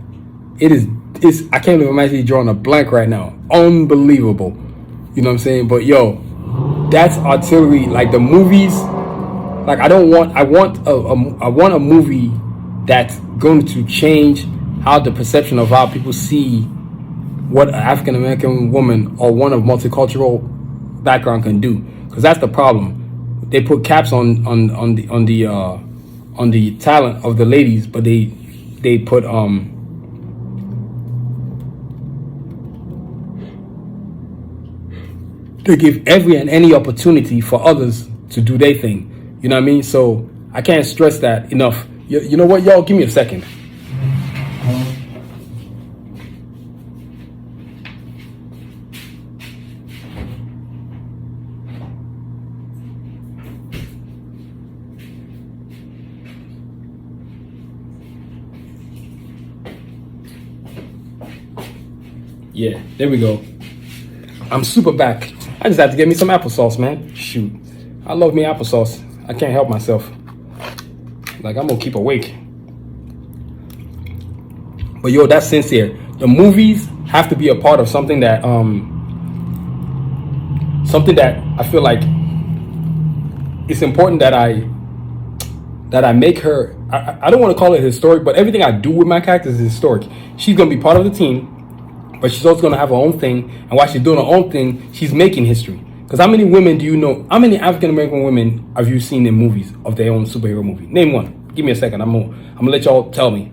S1: it's I can't believe I'm actually drawing a blank right now. Unbelievable. You know what I'm saying? But yo, that's artillery. Like the movies, like I want a movie that's going to change how the perception of how people see what an African American woman or one of multicultural background can do. Because that's the problem. They put caps on the talent of the ladies, but they put they give every and any opportunity for others to do their thing. You know what I mean? So I can't stress that enough. You know what, y'all? Give me a second. Yeah, there we go. I'm super back. I just had to get me some applesauce, man. Shoot. I love me applesauce. I can't help myself. Like, I'm gonna keep awake. But yo, that's sincere. The movies have to be a part of something that I feel like it's important that I make her, I don't want to call it historic, but everything I do with my characters is historic. She's gonna be part of the team, but she's also going to have her own thing. And while she's doing her own thing, she's making history. Because how many women do you know? How many African American women have you seen in movies of their own superhero movie? Name one. Give me a second. I'm gonna let y'all tell me.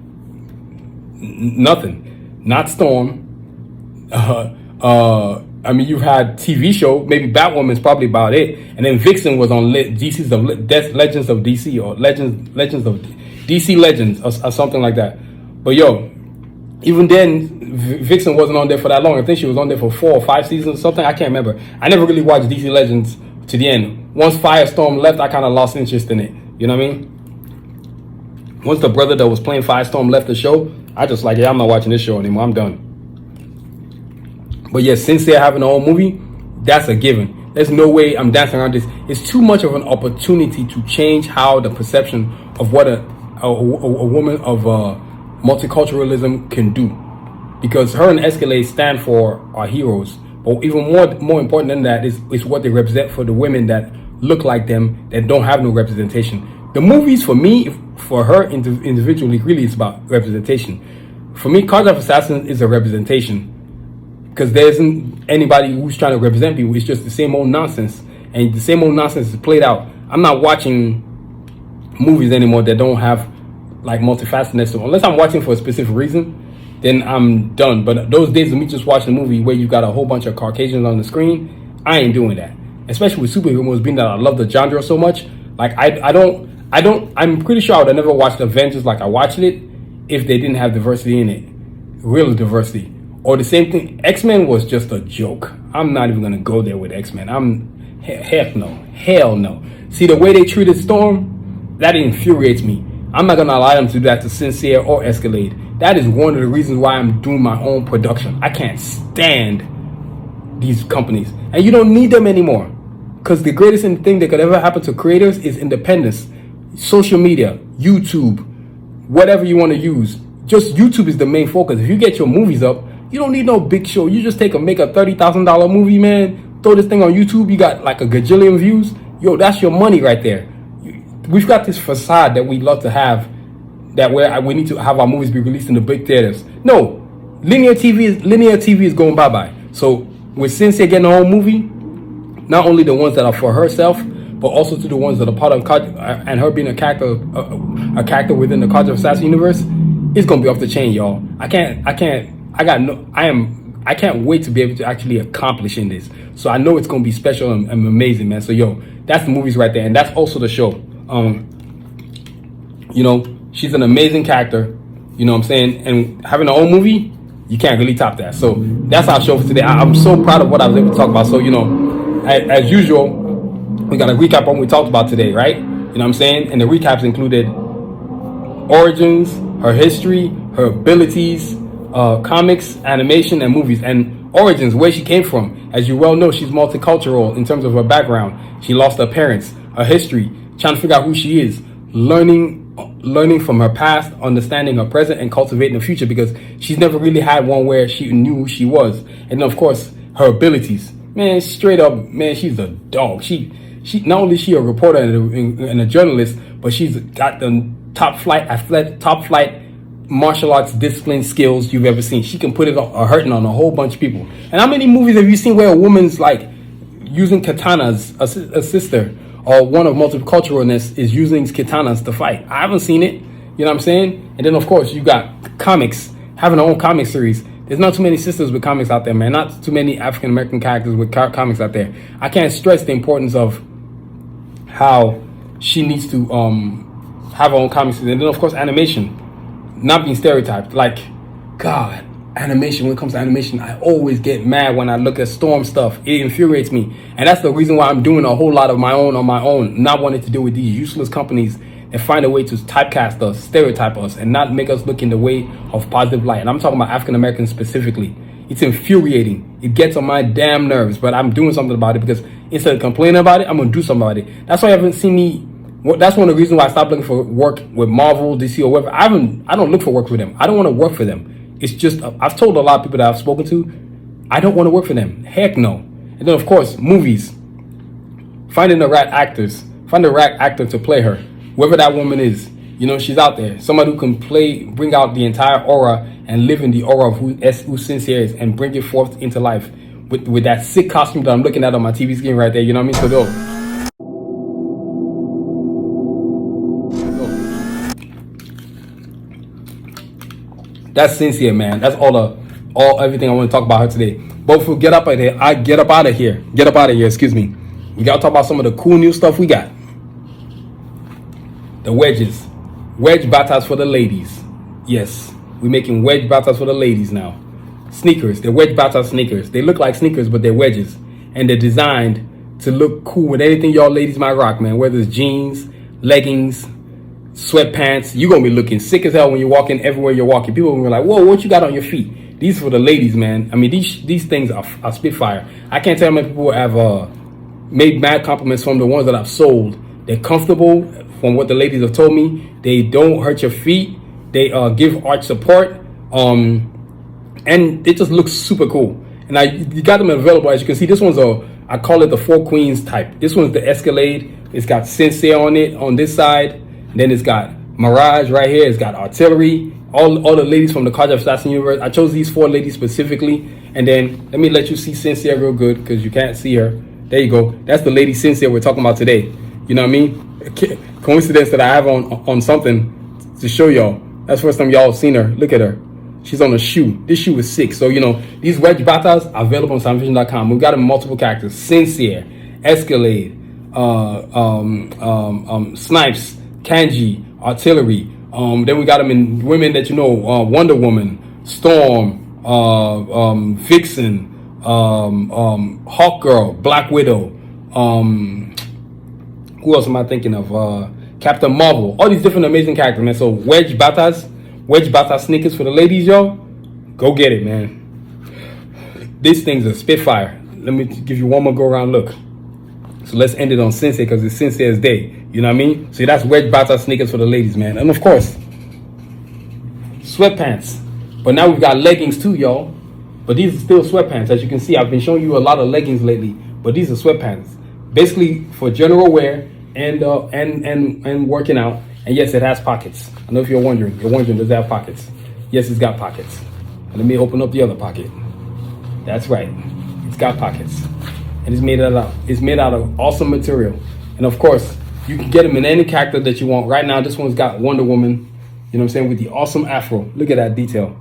S1: Nothing. Not Storm. I mean, you've had TV show, maybe Batwoman's probably about it, and then Vixen was on DC's Legends of DC or Legends of DC Legends or something like that. But yo, even then, Vixen wasn't on there for that long. I think she was on there for 4 or 5 seasons, something. I can't remember. I never really watched DC Legends to the end. Once Firestorm left, I kind of lost interest in it. You know what I mean? Once the brother that was playing Firestorm left the show, I just like, yeah, I'm not watching this show anymore. I'm done. But yeah, since they're having a whole movie, that's a given. There's no way I'm dancing around this. It's too much of an opportunity to change how the perception of what a woman of multiculturalism can do. Because her and Escalade stand for our heroes. But even more important than that is what they represent for the women that look like them, that don't have no representation. The movies, for me, for her individually, really is about representation. For me, Karjakz Vs Assassins is a representation. Because there isn't anybody who's trying to represent people. It's just the same old nonsense. And the same old nonsense is played out. I'm not watching movies anymore that don't have like multifacetedness. So unless I'm watching for a specific reason, then I'm done. But those days of me just watching a movie where you got a whole bunch of Caucasians on the screen, I ain't doing that. Especially with superheroes, being that I love the genre so much. Like I'm pretty sure I would have never watched Avengers like I watched it if they didn't have diversity in it. Real diversity. Or the same thing, X-Men was just a joke. I'm not even going to go there with X-Men. Heck no. Hell no. See, the way they treated Storm, that infuriates me. I'm not going to allow them to do that to Sincere or Escalade. That is one of the reasons why I'm doing my own production. I can't stand these companies. And you don't need them anymore. Because the greatest thing that could ever happen to creators is independence. Social media, YouTube, whatever you want to use. Just YouTube is the main focus. If you get your movies up, you don't need no big show. You just make a $30,000 movie, man. Throw this thing on YouTube. You got like a gajillion views. Yo, that's your money right there. We've got this facade that we love to have, that we need to have our movies be released in the big theaters. No, linear TV is going bye-bye. So with Sincere getting a whole movie, not only the ones that are for herself, but also to the ones that are part of and her being a character within the Karjakz Vs Assassins universe, it's gonna be off the chain, y'all. I can't wait to be able to actually accomplish in this. So I know it's gonna be special and amazing, man. So yo, that's the movies right there, and that's also the show. You know, she's an amazing character. You know what I'm saying? And having her own movie, you can't really top that. So that's our show for today. I'm so proud of what I was able to talk about. So you know, as usual, we got to recap on what we talked about today, right? You know what I'm saying? And the recaps included origins, her history, her abilities, comics, animation, and movies. And origins, where she came from. As you well know, she's multicultural in terms of her background. She lost her parents, her history, trying to figure out who she is, learning from her past, understanding her present, and cultivating the future, because she's never really had one where she knew who she was. And then, of course, her abilities. Man, straight up, man, she's a dog. She not only is she a reporter and a journalist, but she's got the top flight martial arts discipline skills you've ever seen. She can put it hurting on a whole bunch of people. And how many movies have you seen where a woman's like using katanas, a sister or one of multiculturalness is using katanas to fight? I haven't seen it. You know what I'm saying? And then of course you got comics, having her own comic series. There's not too many sisters with comics out there, man. Not too many African American characters with comics out there. I can't stress the importance of how she needs to have her own comics. And then of course animation, not being stereotyped. Like, God, animation, when it comes to animation, I always get mad when I look at Storm stuff. It infuriates me. And that's the reason why I'm doing a whole lot of my own on my own, not wanting to deal with these useless companies that find a way to typecast us, stereotype us, and not make us look in the way of positive light. And I'm talking about African Americans specifically. It's infuriating. It gets on my damn nerves, but I'm doing something about it, because instead of complaining about it, I'm going to do something about it. That's why you haven't seen me. That's one of the reasons why I stopped looking for work with Marvel, DC, or whatever. I don't look for work with them. I don't want to work for them. It's just, I've told a lot of people that I've spoken to, I don't want to work for them. Heck no. And then of course, movies. Finding the right actors. Find the right actor to play her. Whoever that woman is. You know, she's out there. Somebody who can bring out the entire aura and live in the aura of who Sincere is and bring it forth into life with that sick costume that I'm looking at on my TV screen right there. You know what I mean? So dope. That's Sincere, man. That's all the everything I want to talk about her today. But before we get up out of here, excuse me. We gotta talk about some of the cool new stuff we got. The wedges. Wedge batas for the ladies. Yes, we're making wedge batas for the ladies now. Sneakers. They're wedge bata sneakers. They look like sneakers, but they're wedges. And they're designed to look cool with anything y'all ladies might rock, man. Whether it's jeans, leggings, sweatpants. You're going to be looking sick as hell when you're walking everywhere you're walking. People will be like, whoa, what you got on your feet? These for the ladies, man. I mean, these things are spitfire. I can't tell how many people have made mad compliments from the ones that I've sold. They're comfortable from what the ladies have told me. They don't hurt your feet. They give arch support. And it just looks super cool. And you got them available. As you can see, this one's I call it the 4 Queens type. This one's the Escalade. It's got Sincere on it on this side. And then it's got Mirage right here. It's got Artillery. All the ladies from the Karjakz Vs Assassins universe. I chose these 4 ladies specifically. And then let me let you see Sincere real good because you can't see her. There you go. That's the lady Sincere we're talking about today. You know what I mean? Coincidence that I have on something to show y'all. That's the first time y'all seen her. Look at her. She's on a shoe. This shoe is sick. So, you know, these wedge batas are available on SanusiVision.com. We've got them in multiple characters. Sincere, Escalade, Snipes, Kanji, Artillery. Then we got them in women that you know, Wonder Woman, Storm, Vixen, Hawk Girl, Black Widow. Who else am I thinking of? Captain Marvel. All these different amazing characters, man. So wedge bata sneakers for the ladies, yo. Go get it, man. These things are spitfire. Let me give you one more go around look. So let's end it on Sensei because it's Sensei's day. You know what I mean? So that's wedge bata sneakers for the ladies, man. And of course, sweatpants. But now we've got leggings too, y'all. But these are still sweatpants. As you can see, I've been showing you a lot of leggings lately. But these are sweatpants. Basically for general wear and working out. And yes, it has pockets. I know if you're wondering, does it have pockets? Yes, it's got pockets. And let me open up the other pocket. That's right. It's got pockets. And it's made out of awesome material. And of course, you can get them in any character that you want. Right now, this one's got Wonder Woman, you know what I'm saying, with the awesome afro. Look at that detail.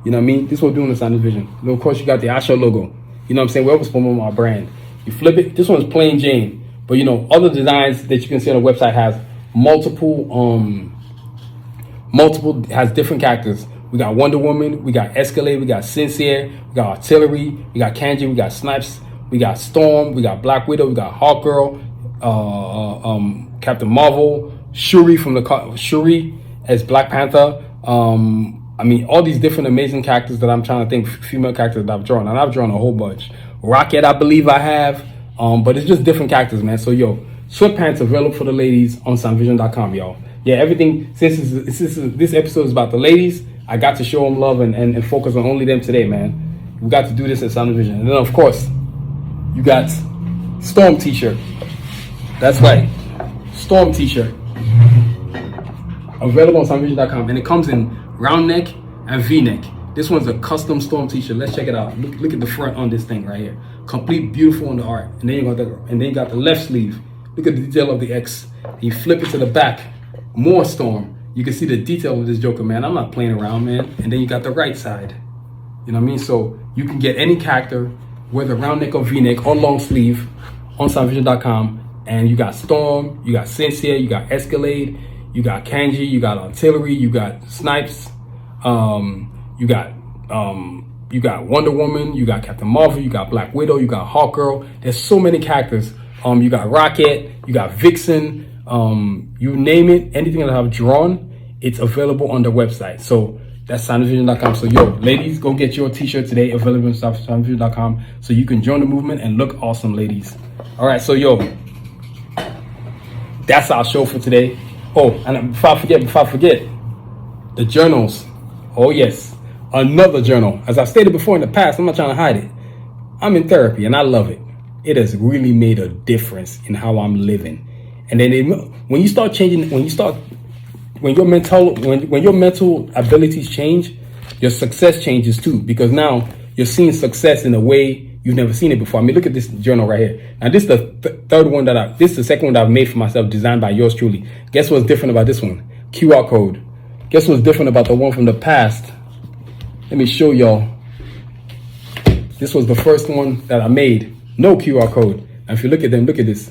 S1: You know what I mean? This is what we're doing in SanusiVision. And of course, you got the Asha logo. You know what I'm saying? We're always promoting our brand. You flip it. This one's plain Jane. But, you know, other designs that you can see on the website has multiple has different characters. We got Wonder Woman, we got Escalade, we got Sincere, we got Artillery, we got Kanji, we got Snipes, we got Storm, we got Black Widow, we got Hawk Girl, Captain Marvel, Shuri Shuri as Black Panther. I mean, all these different amazing characters that I'm trying to think, female characters that I've drawn, and I've drawn a whole bunch. Rocket, I believe I have, but it's just different characters, man. So yo, sweatpants available for the ladies on SanusiVision.com, y'all. Yeah, everything, since this episode is about the ladies, I got to show them love and focus on only them today, man. We got to do this at SanusiVision. And then, of course, you got Storm t-shirt. That's right. Storm t-shirt. Available on SanusiVision.com. And it comes in round neck and V-neck. This one's a custom Storm t-shirt. Let's check it out. Look at the front on this thing right here. Complete, beautiful on the art. And then you got the left sleeve. Look at the detail of the X. You flip it to the back. More Storm. You can see the detail of this Joker, man. I'm not playing around, man. And then you got the right side. You know what I mean? So you can get any character, whether round neck or V-neck or long sleeve, on SanusiVision.com. And you got Storm, you got Sincere, you got Escalade, you got Kanji, you got Artillery, you got Snipes, you got Wonder Woman, you got Captain Marvel, you got Black Widow, you got Hawk Girl. There's so many characters. You got Rocket, you got Vixen, you name it, anything that I've drawn, it's available on the website. So that's SanusiVision.com. So yo, ladies, go get your t-shirt today, available on SanusiVision.com, so you can join the movement and look awesome, ladies. All right, so yo, that's our show for today. Oh, and before I forget, the journals. Oh yes, another journal. As I've stated before in the past, I'm not trying to hide it. I'm in therapy and I love it. It has really made a difference in how I'm living. And then when you start changing, when your mental abilities change, your success changes too. Because now you're seeing success in a way you've never seen it before. I mean, look at this journal right here. Now this is the this is the second one that I've made for myself, designed by yours truly. Guess what's different about this one? QR code. Guess what's different about the one from the past? Let me show y'all. This was the first one that I made. No QR code. Now, if you look at them, look at this,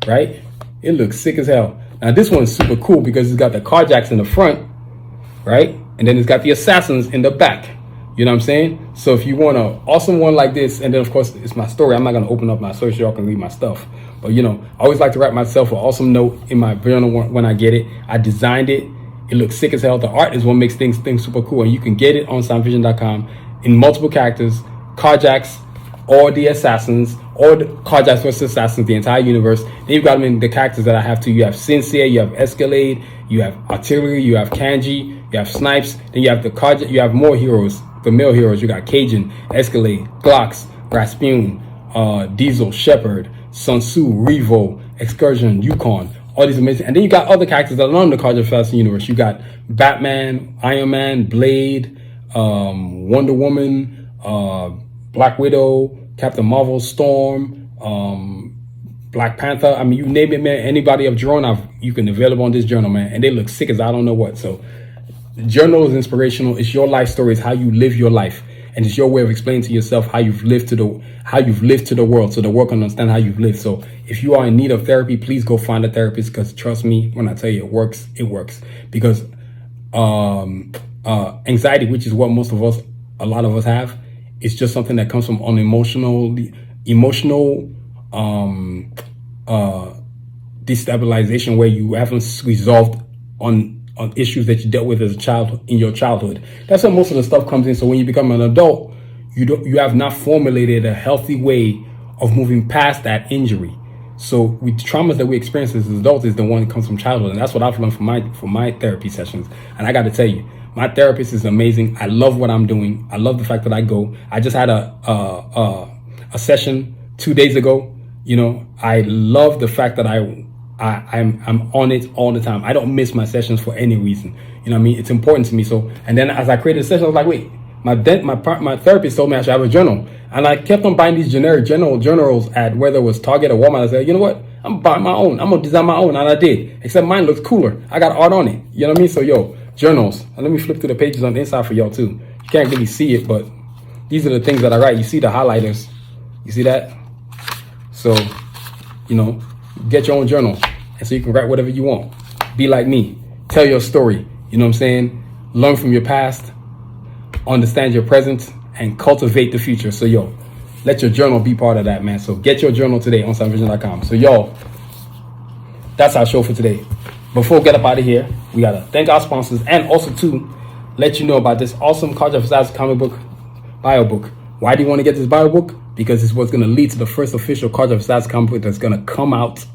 S1: right? It looks sick as hell. Now, this one's super cool because it's got the Karjakz in the front, right? And then it's got the Assassins in the back. You know what I'm saying? So if you want an awesome one like this, and then of course it's my story. I'm not gonna open up my story so y'all can read my stuff. But you know, I always like to write myself an awesome note in my journal when I get it. I designed it. It looks sick as hell. The art is what makes things super cool. And you can get it on soundvision.com in multiple characters, Karjakz, or the Assassins, or the Karjakz Vs Assassins, the entire universe. Then you've got them in the characters that I have too. You have Sincere, you have Escalade, you have Artillery, you have Kanji, you have Snipes, then you have the Karjakz, you have more heroes, the male heroes. You got Cajun, Escalade, Glocks, Rasputin, Diesel, Shepard, Sanusi, Revo, Excursion, Yukon, all these amazing. And then you got other characters that are not in the Karjakz Vs Assassins universe. You got Batman, Iron Man, Blade, Wonder Woman, Black Widow, Captain Marvel, Storm, Black Panther. I mean, you name it, man. Anybody of drone, you can available on this journal, man. And they look sick as I don't know what. So the journal is inspirational. It's your life story. It's how you live your life. And it's your way of explaining to yourself how you've lived to the world, so the world can understand how you've lived. So if you are in need of therapy, please go find a therapist, because trust me when I tell you it works, it works. Because anxiety, which is what a lot of us have, it's just something that comes from an emotional destabilization, where you haven't resolved on issues that you dealt with as a child in your childhood. That's where most of the stuff comes in. So when you become an adult, you have not formulated a healthy way of moving past that injury. So with traumas that we experience as adults is the one that comes from childhood, and that's what I've learned from my therapy sessions. And I got to tell you, my therapist is amazing. I love what I'm doing. I love the fact that I go. I just had a session 2 days ago. You know, I love the fact that I'm on it all the time. I don't miss my sessions for any reason. You know what I mean? It's important to me. So, and then as I created a session, I was like, wait, my therapist told me I should have a journal. And I kept on buying these generic journals at whether it was Target or Walmart. I said, you know what? I'm buying my own. I'm going to design my own. And I did. Except mine looks cooler. I got art on it. You know what I mean? So, yo, journals. And let me flip through the pages on the inside for y'all, too. You can't really see it, but these are the things that I write. You see the highlighters. You see that? So, you know, get your own journal. And so you can write whatever you want. Be like me. Tell your story. You know what I'm saying? Learn from your past. Understand your present. And cultivate the future. So, yo, let your journal be part of that, man. So get your journal today on soundvision.com. So, y'all, that's our show for today. Before we get up out of here, we got to thank our sponsors. And also, to let you know about this awesome Karjakz Vs Assassins comic book, bio book. Why do you want to get this bio book? Because it's what's going to lead to the first official Karjakz Vs Assassins comic book that's going to come out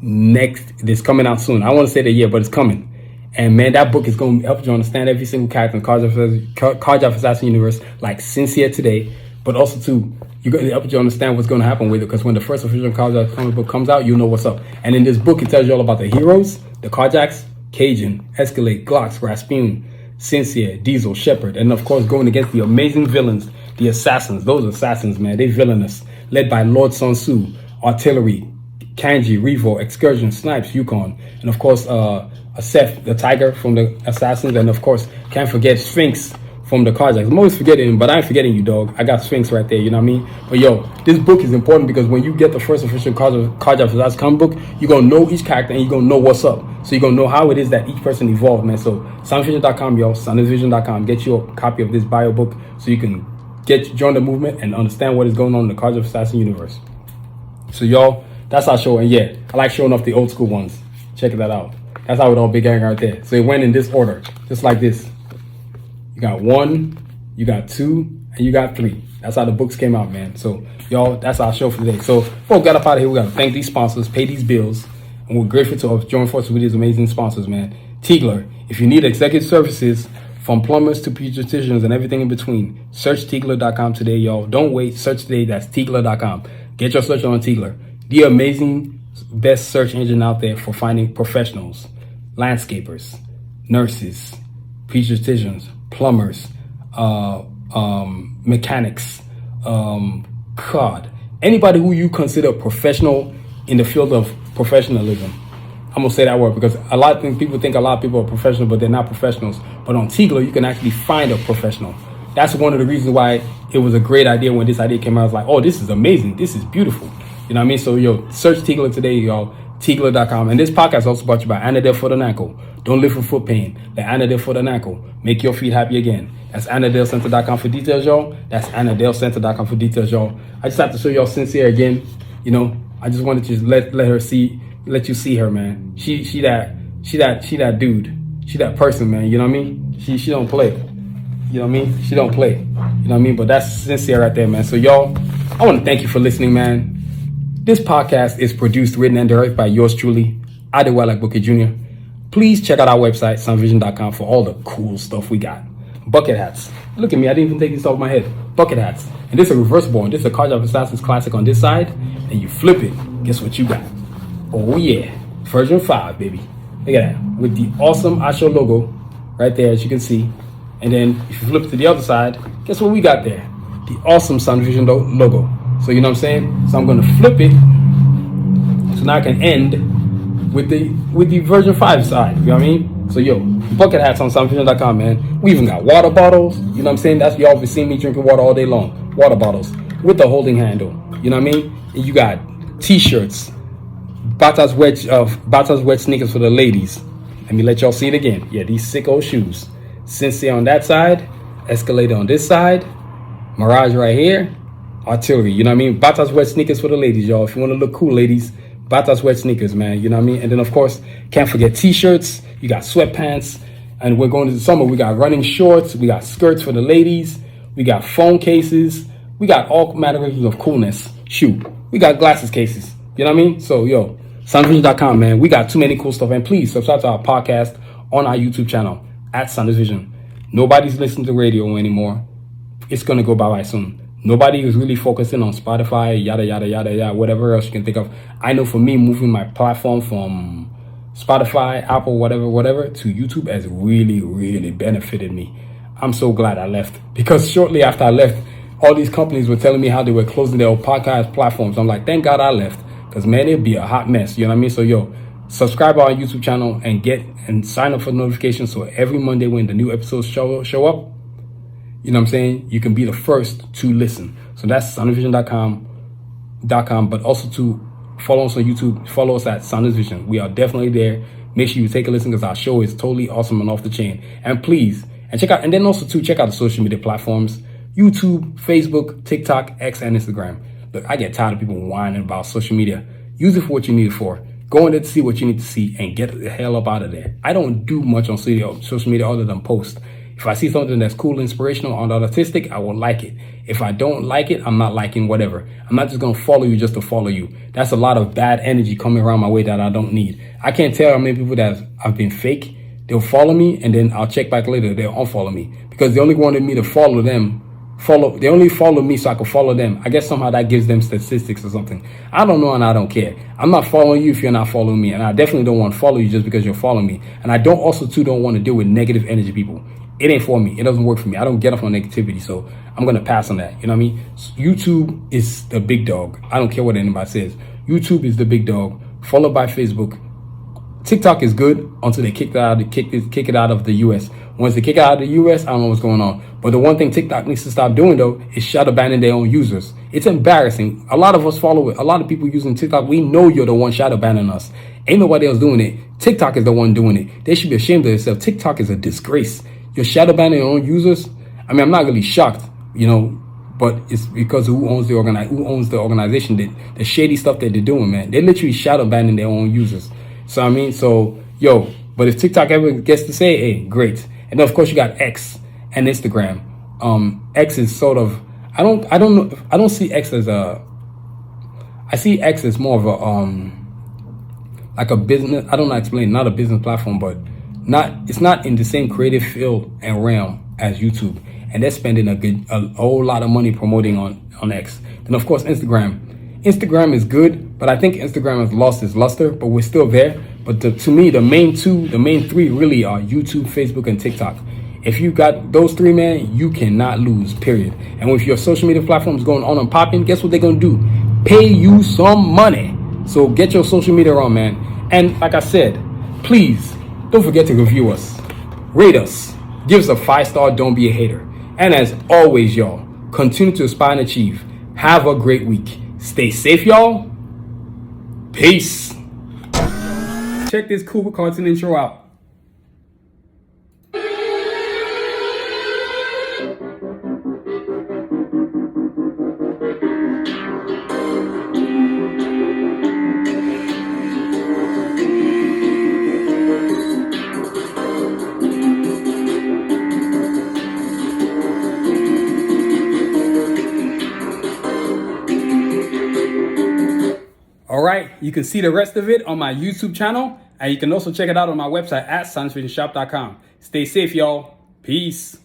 S1: it's coming out soon. I don't want to say the year, but it's coming. And man, that book is going to help you understand every single character in Karjakz Vs Assassins universe, like Sincere today, but also too, you're going to help you understand what's going to happen with it, because when the first official Karjakz comic book comes out, you'll know what's up. And in this book, it tells you all about the heroes, the Karjakz, Cajun, Escalade, Glocks, Rasputin, Sincere, Diesel, Shepard, and of course going against the amazing villains, the Assassins. Those Assassins, man, they villainous, led by Lord Sanusi, Artillery, Kanji, Revo, Excursion, Snipes, Yukon, and of course Seth, the Tiger from the Assassins, and of course can't forget Sphinx from the Karjakz. I'm always forgetting him, but I ain't forgetting you, dog. I got Sphinx right there, you know what I mean? But yo, this book is important because when you get the first official Karjakz Vs Assassins comic book, you're gonna know each character and you're gonna know what's up. So you're gonna know how it is that each person evolved, man. So soundvision.com, y'all, soundvision.com. Get you a copy of this bio book so you can join the movement and understand what is going on in the Karjakz Vs Assassins universe. So y'all, that's our show. And yeah, I like showing off the old school ones. Check that out. That's how it all began right there. So it went in this order, just like this. You got 1, you got 2, and you got 3. That's how the books came out, man. So y'all, that's our show for today. So before we got up out of here, we got to thank these sponsors, pay these bills, and we're grateful to have joined forces with these amazing sponsors, man. Tigler, if you need executive services from plumbers to pediatricians and everything in between, search Tigler.com today, y'all. Don't wait, search today. That's Tigler.com. Get your search on Tigler. The amazing best search engine out there for finding professionals, landscapers, nurses, pediatricians, plumbers, mechanics, anybody who you consider professional in the field of professionalism. I'm gonna say that word because people think a lot of people are professional, but they're not professionals. But on Tigler, you can actually find a professional. That's one of the reasons why it was a great idea when this idea came out. I was like, oh, this is amazing. This is beautiful. You know what I mean? So, search Tigler today, y'all. Tigler.com. And this podcast is also brought to you by Anadel Foot and Ankle. Don't live for foot pain. Let Anadel Foot and Ankle make your feet happy again. That's AnadelCenter.com for details, y'all. That's AnadelCenter.com for details, y'all. I just have to show y'all Sincere again. I just wanted to let you see her, man. She that dude. She that person, man. You know what I mean? She don't play. You know what I mean? She don't play. You know what I mean? But that's Sincere right there, man. So y'all, I want to thank you for listening, man. This podcast is produced, written, and directed by yours truly, Adewale Agboke Jr. Please check out our website, sunvision.com, for all the cool stuff we got. Bucket hats. Look at me, I didn't even take this off my head. Bucket hats. And this is a reversible one. This is a Karjakz Vs Assassins classic on this side, and you flip it. Guess what you got? Oh yeah, version 5, baby. Look at that. With the awesome Asho logo right there, as you can see. And then if you flip to the other side, guess what we got there? The awesome Sunvision logo. So you know what I'm saying? So I'm gonna flip it so now I can end with the version 5 side. You know what I mean? So bucket hats on sunvision.com, man. We even got water bottles. You know what I'm saying? That's y'all been seeing me drinking water all day long. Water bottles with the holding handle. You know what I mean? And you got t-shirts, Bata's wet sneakers for the ladies. Let me let y'all see it again. Yeah, these sick old shoes. Sincere on that side, Escalator on this side, Mirage right here, Artillery. You know what I mean? Bata's wet sneakers for the ladies, y'all. If you want to look cool, ladies, Bata's wet sneakers, man. You know what I mean? And then, of course, can't forget t-shirts. You got sweatpants. And we're going to the summer. We got running shorts. We got skirts for the ladies. We got phone cases. We got all categories of coolness. Shoot. We got glasses cases. You know what I mean? So, sunvision.com, man. We got too many cool stuff. And please subscribe to our podcast on our YouTube channel at Sanusi. Nobody's listening to radio anymore. It's going to go bye-bye soon. Nobody is really focusing on Spotify, yada, yada, yada, yada, whatever else you can think of. I know for me, moving my platform from Spotify, Apple, whatever, to YouTube has really, really benefited me. I'm so glad I left, because shortly after I left, all these companies were telling me how they were closing their podcast platforms. I'm like, thank God I left, because man, it'd be a hot mess. You know what I mean? So subscribe to our YouTube channel and sign up for notifications, so every Monday when the new episodes show up, you know what I'm saying, you can be the first to listen. So that's sunvision.com, but also to follow us on YouTube. Follow us at Sanusi. We are definitely there. Make sure you take a listen, because our show is totally awesome and off the chain. And please, check out the social media platforms: YouTube, Facebook, TikTok, X, and Instagram. Look, I get tired of people whining about social media. Use it for what you need it for. Go in there to see what you need to see and get the hell up out of there. I don't do much on social media other than post. If I see something that's cool, inspirational, or artistic, I will like it. If I don't like it, I'm not liking whatever. I'm not just going to follow you just to follow you. That's a lot of bad energy coming around my way that I don't need. I can't tell how many people that have been fake. They'll follow me, and then I'll check back later. They'll unfollow me, because they only wanted me to follow them. They only follow me so I can follow them. I guess somehow that gives them statistics or something. I don't know, and I don't care. I'm not following you if you're not following me, and I definitely don't want to follow you just because you're following me. And I don't want to deal with negative energy people. It ain't for me. It doesn't work for me. I don't get off on negativity, so I'm going to pass on that. You know what I mean? YouTube is the big dog. I don't care what anybody says. YouTube is the big dog, followed by Facebook. TikTok is good until they kick it out of the US. Once they kick it out of the US, I don't know what's going on. But the one thing TikTok needs to stop doing, though, is shadow banning their own users. It's embarrassing. A lot of us follow it. A lot of people using TikTok, we know you're the one shadow banning us. Ain't nobody else doing it. TikTok is the one doing it. They should be ashamed of themselves. TikTok is a disgrace. You're shadow banning your own users. I mean, I'm not really shocked, but it's because who owns the organization, the shady stuff that they're doing, man. They're literally shadow banning their own users. So but if TikTok ever gets to say, hey, great. And then of course you got X and Instagram. X is sort of, I don't see X as I see X as more of a like a business. I don't know how to explain, not a business platform, but it's not in the same creative field and realm as YouTube. And they're spending a whole lot of money promoting on X. Then of course Instagram is good, but I think Instagram has lost its luster, but we're still there. But to me, the main three really are YouTube, Facebook, and TikTok. If you got those three, man, you cannot lose, period. And if your social media platform is going on and popping, guess what they're going to do? Pay you some money. So get your social media on, man. And like I said, please don't forget to review us, rate us, give us a 5-star, don't be a hater. And as always, y'all, continue to aspire and achieve. Have a great week. Stay safe, y'all. Peace. Check this cool cartoon intro out. All right, you can see the rest of it on my YouTube channel, and you can also check it out on my website at sanusi.shop.com. Stay safe, y'all. Peace.